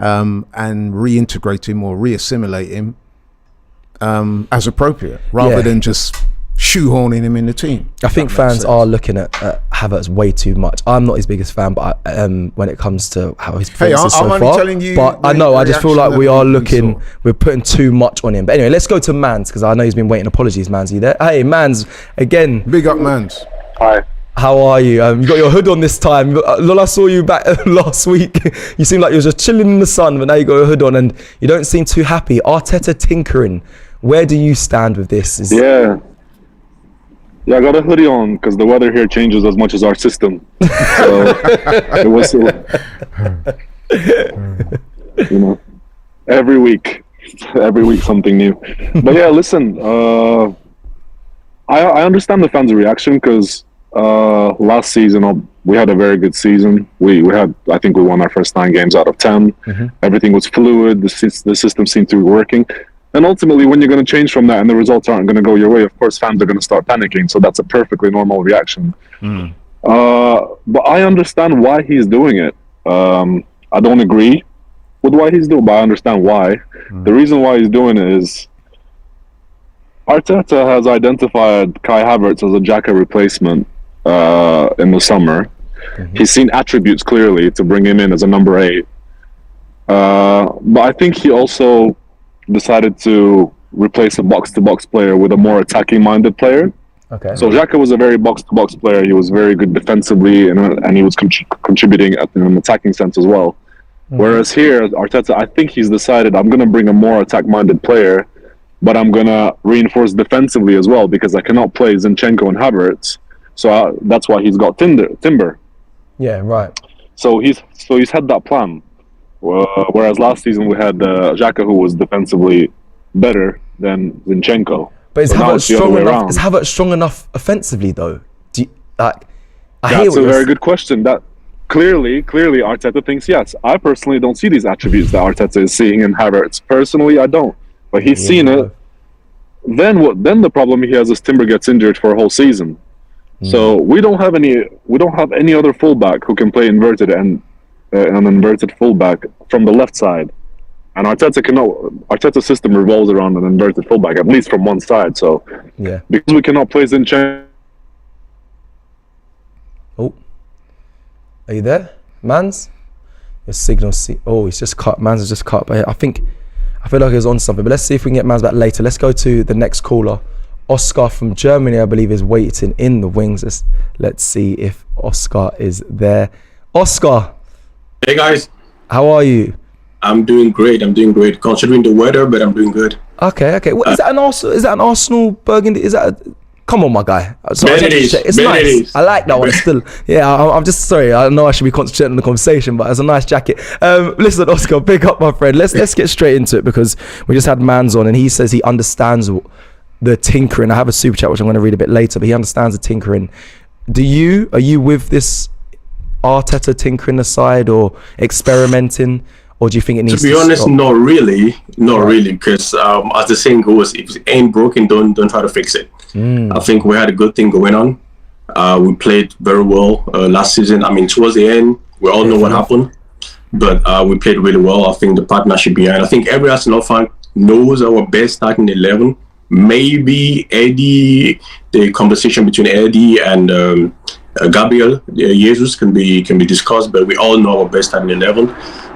And reintegrate him or reassimilate him as appropriate, rather than just shoehorning him in the team. I think fans are looking at Havertz way too much. I'm not his biggest fan, but when it comes to how his performances so far, telling you, but I know I just feel like we're putting too much on him. But anyway, let's go to Mans, because I know he's been waiting. Apologies, Mans, are you there? Hey, Mans, again. Big up, Mans. Hi. How are you? You got your hood on this time. Lola, I saw you back last week. You seemed like you were just chilling in the sun, but now you got your hood on and you don't seem too happy. Arteta tinkering. Where do you stand with this? Yeah, I got a hoodie on because the weather here changes as much as our system. So it was, every week something new. But yeah, listen, I understand the fans' reaction because last season we had a very good season. I think we won our first 9 games out of 10. Everything was fluid. The system seemed to be working. And ultimately, when you're going to change from that and the results aren't going to go your way, of course, fans are going to start panicking. So that's a perfectly normal reaction. But I understand why he's doing it. I don't agree with why he's doing it, but I understand why. The reason why he's doing it is Arteta has identified Kai Havertz as a Xhaka replacement in the summer. He's seen attributes clearly to bring him in as a number 8. But I think he also decided to replace a box-to-box player with a more attacking-minded player. Okay. So Xhaka was a very box-to-box player. He was very good defensively, and he was contributing in an attacking sense as well. Whereas here, Arteta, I think he's decided, I'm going to bring a more attack-minded player, but I'm going to reinforce defensively as well because I cannot play Zinchenko and Havertz. So that's why he's got Timber. Yeah, right. So he's had that plan. Whereas last season we had Xhaka, who was defensively better than Zinchenko. But is Havertz strong enough offensively though? That's a very good question. That clearly Arteta thinks yes. I personally don't see these attributes that Arteta is seeing in Havertz. Personally, I don't. But he's seen it. Then what? Then the problem he has is Timber gets injured for a whole season. So we don't have any other fullback who can play inverted and an inverted fullback from the left side. And Arteta's system revolves around an inverted fullback, at least from one side. So because we cannot play Zinchenko. Oh, are you there, Mans? Your signal. He's just cut. Mans has just cut. But I feel like he's on something. But let's see if we can get Mans back later. Let's go to the next caller. Oscar from Germany, I believe, is waiting in the wings. Let's see if Oscar is there. Oscar. Hey guys. How are you? I'm doing great. Considering the weather, but I'm doing good. Okay. What, is that an Arsenal burgundy? Come on, my guy. It's nice. I like that one still. Yeah, I'm just sorry. I know I should be concentrating on the conversation, but it's a nice jacket. Listen, Oscar, pick up my friend. Let's get straight into it because we just had Mans on and he says he understands the tinkering. I have a super chat which I'm going to read a bit later, but he understands the tinkering. Are you with this Arteta tinkering aside or experimenting, or do you think it needs to be honest, stop? not really, because as the saying goes, if it ain't broken, don't try to fix it. I think we had a good thing going on. We played very well last season. I mean, towards the end, we all know what happened, but we played really well. I think the partnership behind. I think every Arsenal fan knows our best starting 11. Maybe Eddie, the conversation between Eddie and Gabriel Jesus can be discussed, but we all know our best starting 11.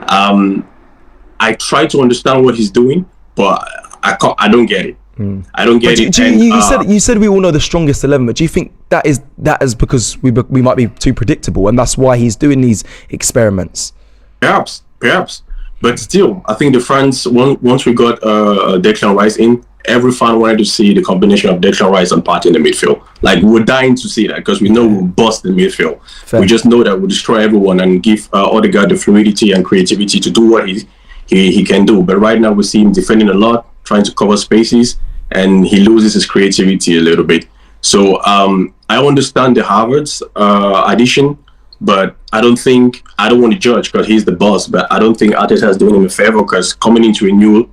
I try to understand what he's doing, but I don't get it. I don't get it. You said we all know the strongest 11, but do you think that is because we might be too predictable, and that's why he's doing these experiments? Perhaps, but still, I think the fans once we got Declan Rice in, every fan wanted to see the combination of Declan Rice and Partey in the midfield. Like, we're dying to see that because we know we'll bust the midfield. Fair. We just know that we'll destroy everyone and give Odegaard the fluidity and creativity to do what he can do. But right now we see him defending a lot, trying to cover spaces, and he loses his creativity a little bit. So I understand the Havertz addition, but I don't want to judge because he's the boss, but I don't think Arteta is doing him a favor because coming into a new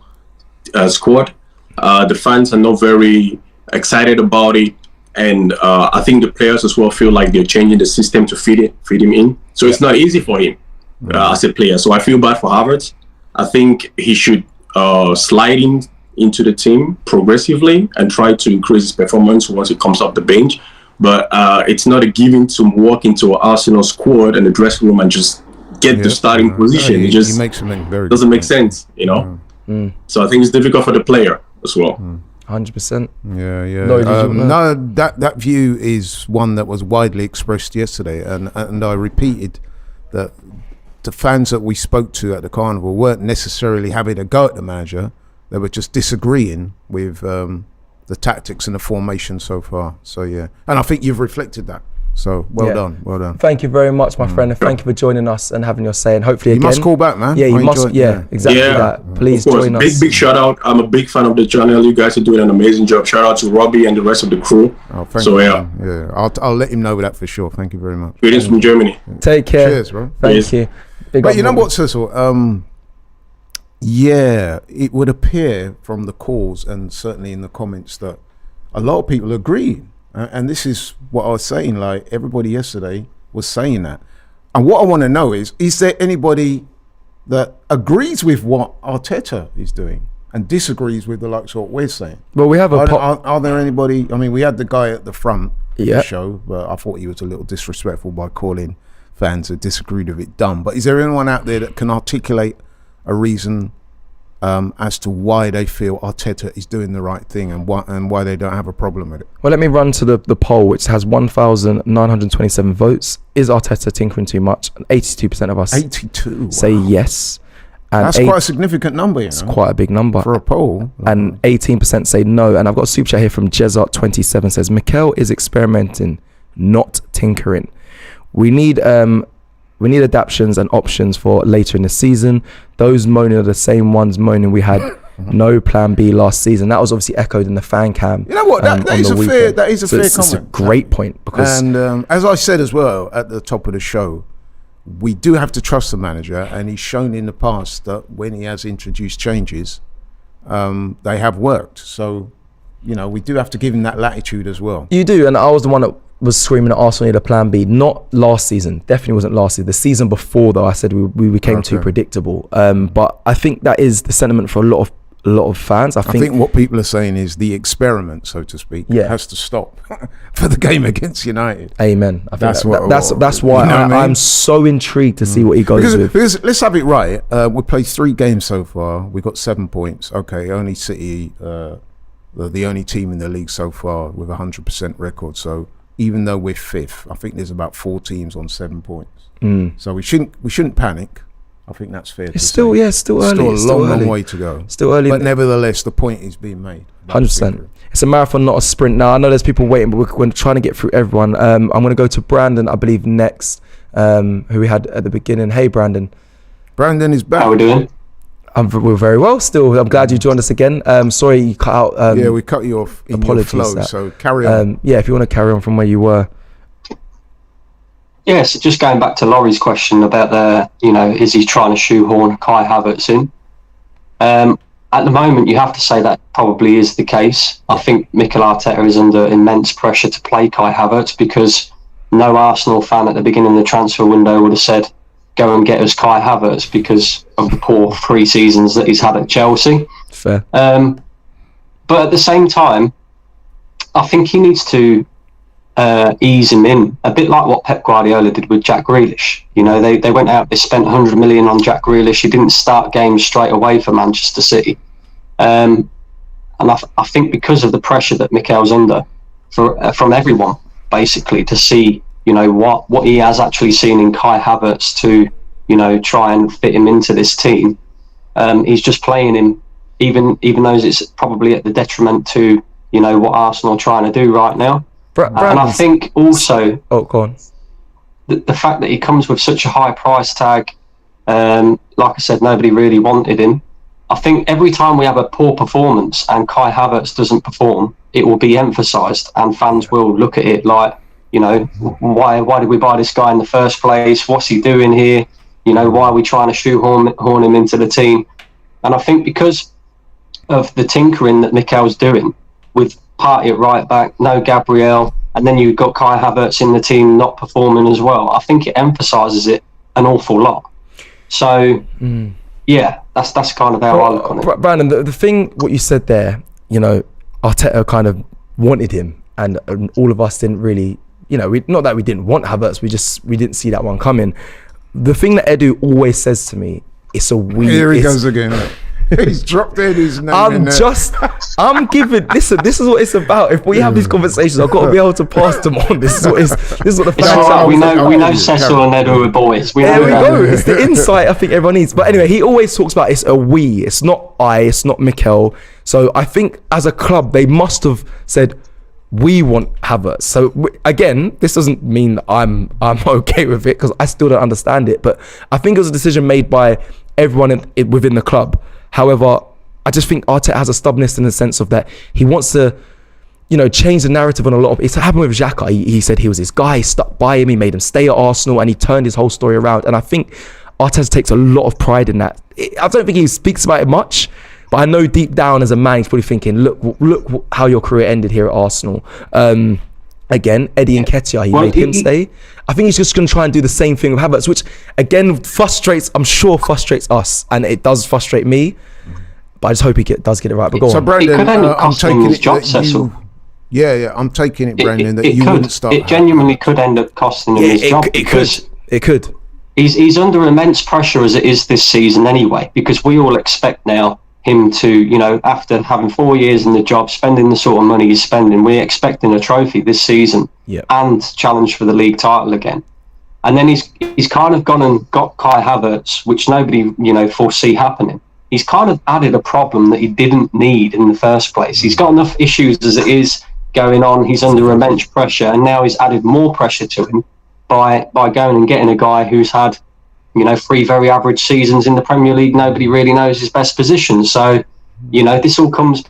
squad, the fans are not very excited about it, and I think the players as well feel like they're changing the system to feed him in. So it's not easy for him as a player. So I feel bad for Havertz. I think he should slide into the team progressively and try to increase his performance once he comes off the bench. But it's not a given to walk into an Arsenal squad and the dressing room and just get the starting position. It just doesn't make sense, you know. So I think it's difficult for the player as well. 100%. Yeah. No, that view is one that was widely expressed yesterday, and I repeated that the fans that we spoke to at the carnival weren't necessarily having a go at the manager. They were just disagreeing with the tactics and the formation so far. So yeah, and I think you've reflected that. So well done. Thank you very much, my friend, and thank you for joining us and having your say. And hopefully, you must call back, man. Yeah, you must. Yeah, exactly that. Please join us. Big shout out. I'm a big fan of the channel. You guys are doing an amazing job. Shout out to Robbie and the rest of the crew. Oh, thank you. Yeah. I'll let him know that for sure. Thank you very much. Greetings from Germany. Take care. Cheers, bro. Thank you. But you know what, Cecil? Yeah, it would appear from the calls and certainly in the comments that a lot of people agree. And this is what I was saying, like everybody yesterday was saying that. And what I want to know is there anybody that agrees with what Arteta is doing and disagrees with the likes of what we're saying? Well, we have are there anybody? I mean, we had the guy at the front of the show, but I thought he was a little disrespectful by calling fans that disagreed with it dumb. But is there anyone out there that can articulate a reason as to why they feel Arteta is doing the right thing and why they don't have a problem with it? Well, let me run to the poll, which has 1,927 votes. Is Arteta tinkering too much? And 82% of us say yes. And that's quite a significant number, It's quite a big number. For a poll. And 18% say no. And I've got a super chat here from Jezart27 says, Mikel is experimenting, not tinkering. We need adaptions and options for later in the season. Those moaning are the same ones moaning we had no plan B last season. That was obviously echoed in the fan cam. You know what? That is a fair comment. It's a great point because, and as I said as well at the top of the show, we do have to trust the manager, and he's shown in the past that when he has introduced changes, they have worked. So, we do have to give him that latitude as well. You do, and I was the one that was screaming at Arsenal need a plan B. Not last season, definitely wasn't last season. The season before, though, I said we became too predictable. But I think that is the sentiment for a lot of fans. I think what people are saying is the experiment, so to speak, has to stop for the game against United. Amen. I think that's why I'm so intrigued to see what he goes with. Because let's have it right. We played 3 games so far. We got 7 points. Okay, only City, the only team in the league so far with 100% record. So even though we're 5th, I think there's about 4 teams on 7 points. So we shouldn't panic. I think that's fair. It's still early. Still a long way to go. Still early, but nevertheless, the point is being made. 100%. It's a marathon, not a sprint. Now I know there's people waiting, but we're trying to get through everyone. I'm going to go to Brandon, I believe, next, who we had at the beginning. Hey, Brandon. Brandon is back. How are we doing? We're very well still. I'm glad you joined us again. Sorry you cut out. Yeah, we cut you off in your flow, so carry on. Yeah, if you want to carry on from where you were. Yeah, so just going back to Laurie's question about is he trying to shoehorn Kai Havertz in? At the moment, you have to say that probably is the case. I think Mikel Arteta is under immense pressure to play Kai Havertz because no Arsenal fan at the beginning of the transfer window would have said, go and get us Kai Havertz because of the poor 3 seasons that he's had at Chelsea. Fair. But at the same time, I think he needs to ease him in, a bit like what Pep Guardiola did with Jack Grealish. They went out, they spent 100 million on Jack Grealish. He didn't start games straight away for Manchester City. And I think because of the pressure that Mikel's under from everyone, basically, to see what he has actually seen in Kai Havertz to try and fit him into this team, he's just playing him even though it's probably at the detriment to what Arsenal are trying to do right now. And I think also go on. The fact that he comes with such a high price tag, like I said, nobody really wanted him. I think every time we have a poor performance and Kai Havertz doesn't perform, it will be emphasised and fans will look at it like, why did we buy this guy in the first place? What's he doing here? Why are we trying to shoehorn him into the team? And I think because of the tinkering that Mikel's doing with Partey at right back, no Gabriel, and then you've got Kai Havertz in the team not performing as well, I think it emphasises it an awful lot. So, yeah, that's kind of how I look on it. Brandon, the thing, what you said there, Arteta kind of wanted him, and all of us didn't really, not that we didn't want Havertz, we didn't see that one coming. The thing that Edu always says to me, it's a weird... Here he goes again. He's dropped Eddie's name I'm giving... Listen, this is what it's about. If we have these conversations, I've got to be able to pass them on. This is what the fans are. We know Cecil and Edu are boys. There we go. It's the insight I think everyone needs. But anyway, he always talks about it's a we. It's not I. It's not Mikel. So I think as a club, they must have said, we want Havertz. So again, this doesn't mean that I'm okay with it because I still don't understand it. But I think it was a decision made by everyone within the club. However, I just think Arteta has a stubbornness in the sense of that he wants to, change the narrative on a lot of... It's happened with Xhaka. He said he was his guy, he stuck by him, he made him stay at Arsenal, and he turned his whole story around. And I think Arteta takes a lot of pride in that. I don't think he speaks about it much, but I know deep down as a man, he's probably thinking, look how your career ended here at Arsenal. Again, Eddie Nketiah, he made him stay. I think he's just going to try and do the same thing with Havertz, which again frustrates us, and it does frustrate me. But I just hope he does get it right. But go on. Brandon, I'm taking it that I'm taking it, Brandon, that you wouldn't start. It genuinely could end up costing him his job. It could. He's under immense pressure as it is this season anyway, because we all expect now him to, after having 4 years in the job, spending the sort of money he's spending, we're expecting a trophy this season and challenge for the league title again. And then he's kind of gone and got Kai Havertz, which nobody, foresee happening. He's kind of added a problem that he didn't need in the first place. He's got enough issues as it is going on. He's under immense pressure, and now he's added more pressure to him by going and getting a guy who's had 3 very average seasons in the Premier League. Nobody really knows his best position. So, this all comes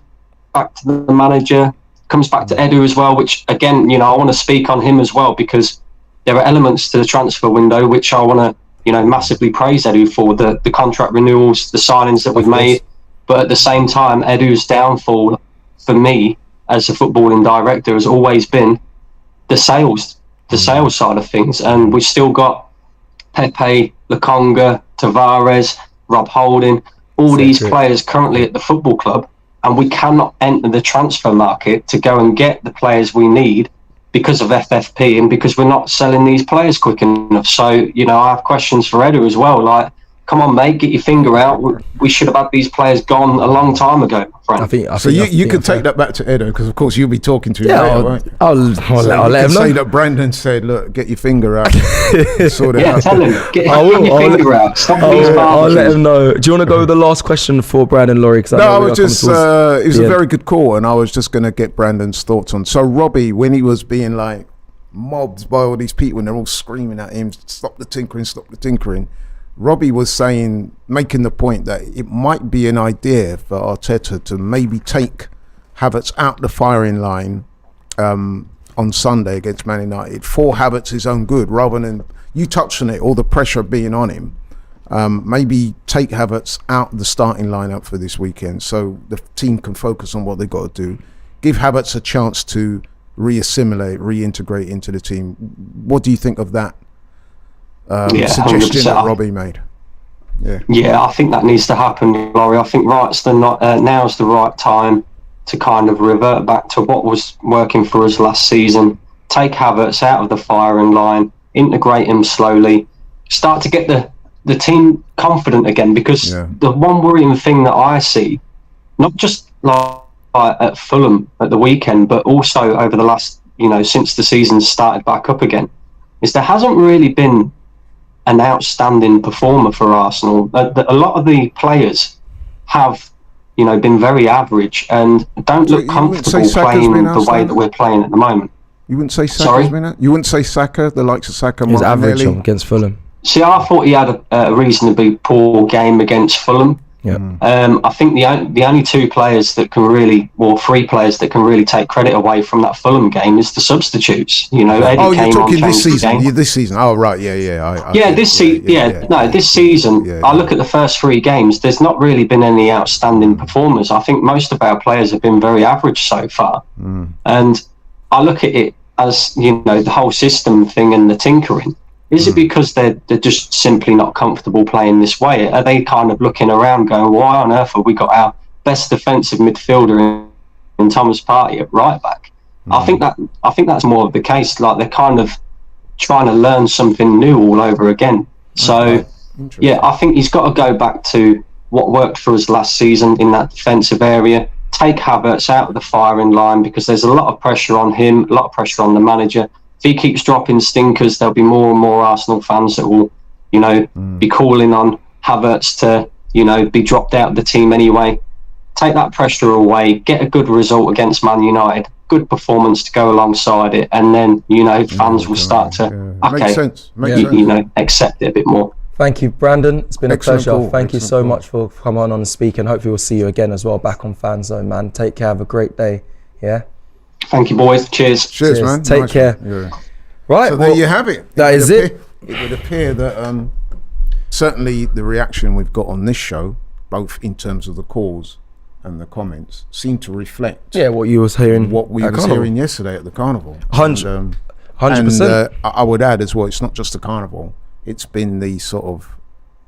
back to the manager, comes back to Edu as well, which, again, I want to speak on him as well, because there are elements to the transfer window which I want to, massively praise Edu for, the contract renewals, the signings that we've made. But at the same time, Edu's downfall for me as a footballing director has always been the sales side of things. And we've still got Pepe, Lokonga, Tavares, Rob Holding, all these players currently at the football club, and we cannot enter the transfer market to go and get the players we need because of FFP and because we're not selling these players quick enough. So, I have questions for Edu as well. Like, come on, mate, get your finger out. We should have had these players gone a long time ago, my friend. I think you could take that back to Edu, because of course you'll be talking to him later, right? I'll let him know. Say that Brandon said, look, get your finger out. Sort it out. Tell him, get your finger out. Stop these barbecues. I'll let him know. Do you want to go with the last question for Brandon, Laurie? No, I was just, it was a very good call, and I was just going to get Brandon's thoughts on. So Robbie, when he was being mobbed by all these people and they're all screaming at him, stop the tinkering, Robbie was saying, making the point that it might be an idea for Arteta to maybe take Havertz out the firing line on Sunday against Man United for Havertz's own good, rather than, you touched on it, all the pressure being on him. Maybe take Havertz out the starting lineup for this weekend so the team can focus on what they've got to do. Give Havertz a chance to re-assimilate, reintegrate into the team. What do you think of that suggestion that Robbie made? Yeah, I think that needs to happen, Laurie. I think now's the right time to kind of revert back to what was working for us last season. Take Havertz out of the firing line, integrate him slowly, start to get the team confident again, because the one worrying thing that I see, not just like at Fulham at the weekend, but also over the last, since the season started back up again, is there hasn't really been an outstanding performer for Arsenal. A lot of the players have, been very average and don't look comfortable playing the way that we're playing at the moment. You wouldn't say Saka's been out? You wouldn't say Saka, the likes of Saka? He's average against Fulham. See, I thought he had a reasonably poor game against Fulham. Yeah. I think the only three players that can really take credit away from that Fulham game is the substitutes. Eddie you're talking this season. Game. This season. Oh, right. This season. I look at the first three games. There's not really been any outstanding performers. I think most of our players have been very average so far. And I look at it as the whole system thing and the tinkering. Is it because they're just simply not comfortable playing this way? Are they kind of looking around going, why on earth have we got our best defensive midfielder in Thomas Partey at right back? I think that's more of the case. Like, they're kind of trying to learn something new all over again. So, I think he's got to go back to what worked for us last season in that defensive area. Take Havertz out of the firing line, because there's a lot of pressure on him, a lot of pressure on the manager. If he keeps dropping stinkers, there'll be more and more Arsenal fans that will, be calling on Havertz to, be dropped out of the team anyway. Take that pressure away, get a good result against Man United, good performance to go alongside it, and then, fans will start to, Makes sense. accept it a bit more. Thank you, Brandon. It's been a pleasure. Call. Thank you so much for coming on and speaking. Hopefully we'll see you again as well back on FanZone, man. Take care. Have a great day. Yeah. Thank you, boys. Cheers, man. Take care. Yeah. Right. So there you have it. That is it. It would appear that certainly the reaction we've got on this show, both in terms of the calls and the comments, seem to reflect what you was hearing. What we was hearing yesterday at the carnival. 100%. And I would add as well, it's not just the carnival. It's been the sort of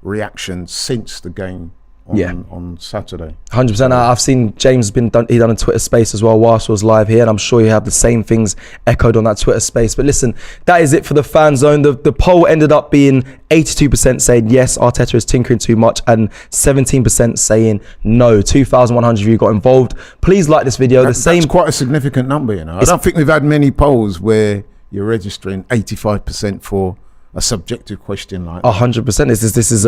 reaction since the game on Saturday. 100%. I've seen James he done a Twitter space as well whilst I was live here, and I'm sure you have the same things echoed on that Twitter space. But listen, that is it for the Fan Zone. The poll ended up being 82% saying yes, Arteta is tinkering too much, and 17% saying no. 2,100 of you got involved. Please like this video. That's quite a significant number, I don't think we've had many polls where you're registering 85% for a subjective question like 100%. This is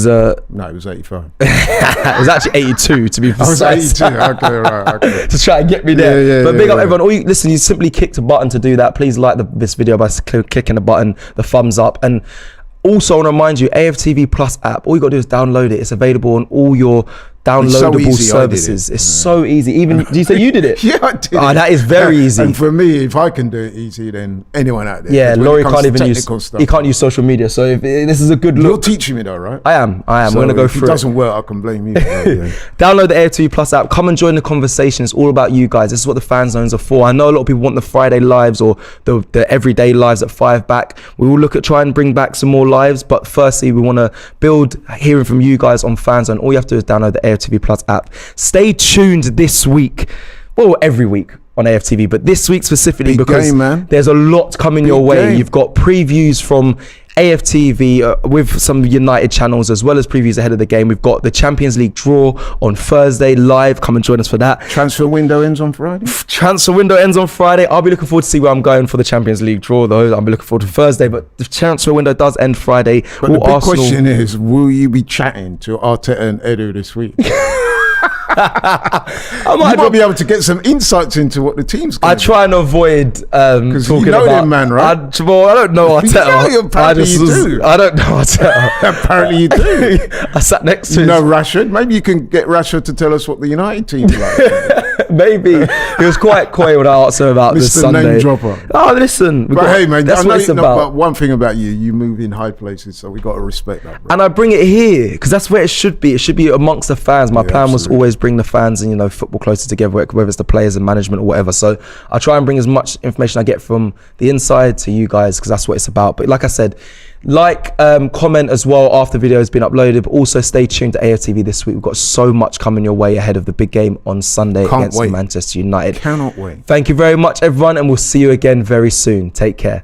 a no, it was 85. It was actually 82 to be precise. I was 82. Okay, right. Okay. To try and get me there. But big up everyone. You simply kicked a button to do that. Please like this video by clicking the button, the thumbs up. And also, I want to remind you, AFTV Plus app, all you got to do is download it. It's available on all your downloadable services. It's so easy. Even, do you say you did it? Yeah, I did. That is very easy. And for me, if I can do it easy, then anyone out there. Yeah, Laurie can't even use. He can't use social media. So if this is a good look. You're teaching me though, right? I am. So we're gonna go through. If it doesn't work, I can blame you. Download the AFTV Plus app. Come and join the conversation. It's all about you guys. This is what the Fan Zones are for. I know a lot of people want the Friday lives or the everyday lives at 5 back. We will look at trying and bring back some more lives, but firstly, we want to build hearing from you guys on Fan Zone. All you have to do is download the AFTV Plus app. Stay tuned this week, well, every week on AFTV, but this week specifically because there's a lot coming your way. You've got previews from AFTV with some United channels, as well as previews ahead of the game. We've got the Champions League draw on Thursday live. Come and join us for that. Transfer window ends on Friday. I'll be looking forward to see where I'm going for the Champions League draw, though. I'll be looking forward to Thursday, but the transfer window does end Friday. But the big question is, will you be chatting to Arteta and Edu this week? I You might be able to get some insights into what the team's I going try and avoid talking you know about him, man, right? I don't know Arteta. You know, apparently you do. I don't know Arteta. Apparently you do. I sat next to You know him. Rashford. Maybe you can get Rashford to tell us what the United team's like. Maybe he was quite coy when I asked him about this Mr. Sunday. Name Dropper. Oh, listen. But hey, man, that's I know what it's but about. one thing about you move in high places, so we got to respect that, bro. And I bring it here because that's where it should be. It should be amongst the fans. My plan was always bring the fans and, you know, football closer together, whether it's the players and management or whatever. So I try and bring as much information I get from the inside to you guys because that's what it's about. But like I said, comment as well after the video has been uploaded, but also stay tuned to AFTV this week. We've got so much coming your way ahead of the big game on Sunday against Manchester United. Cannot wait. Thank you very much, everyone, and we'll see you again very soon. Take care.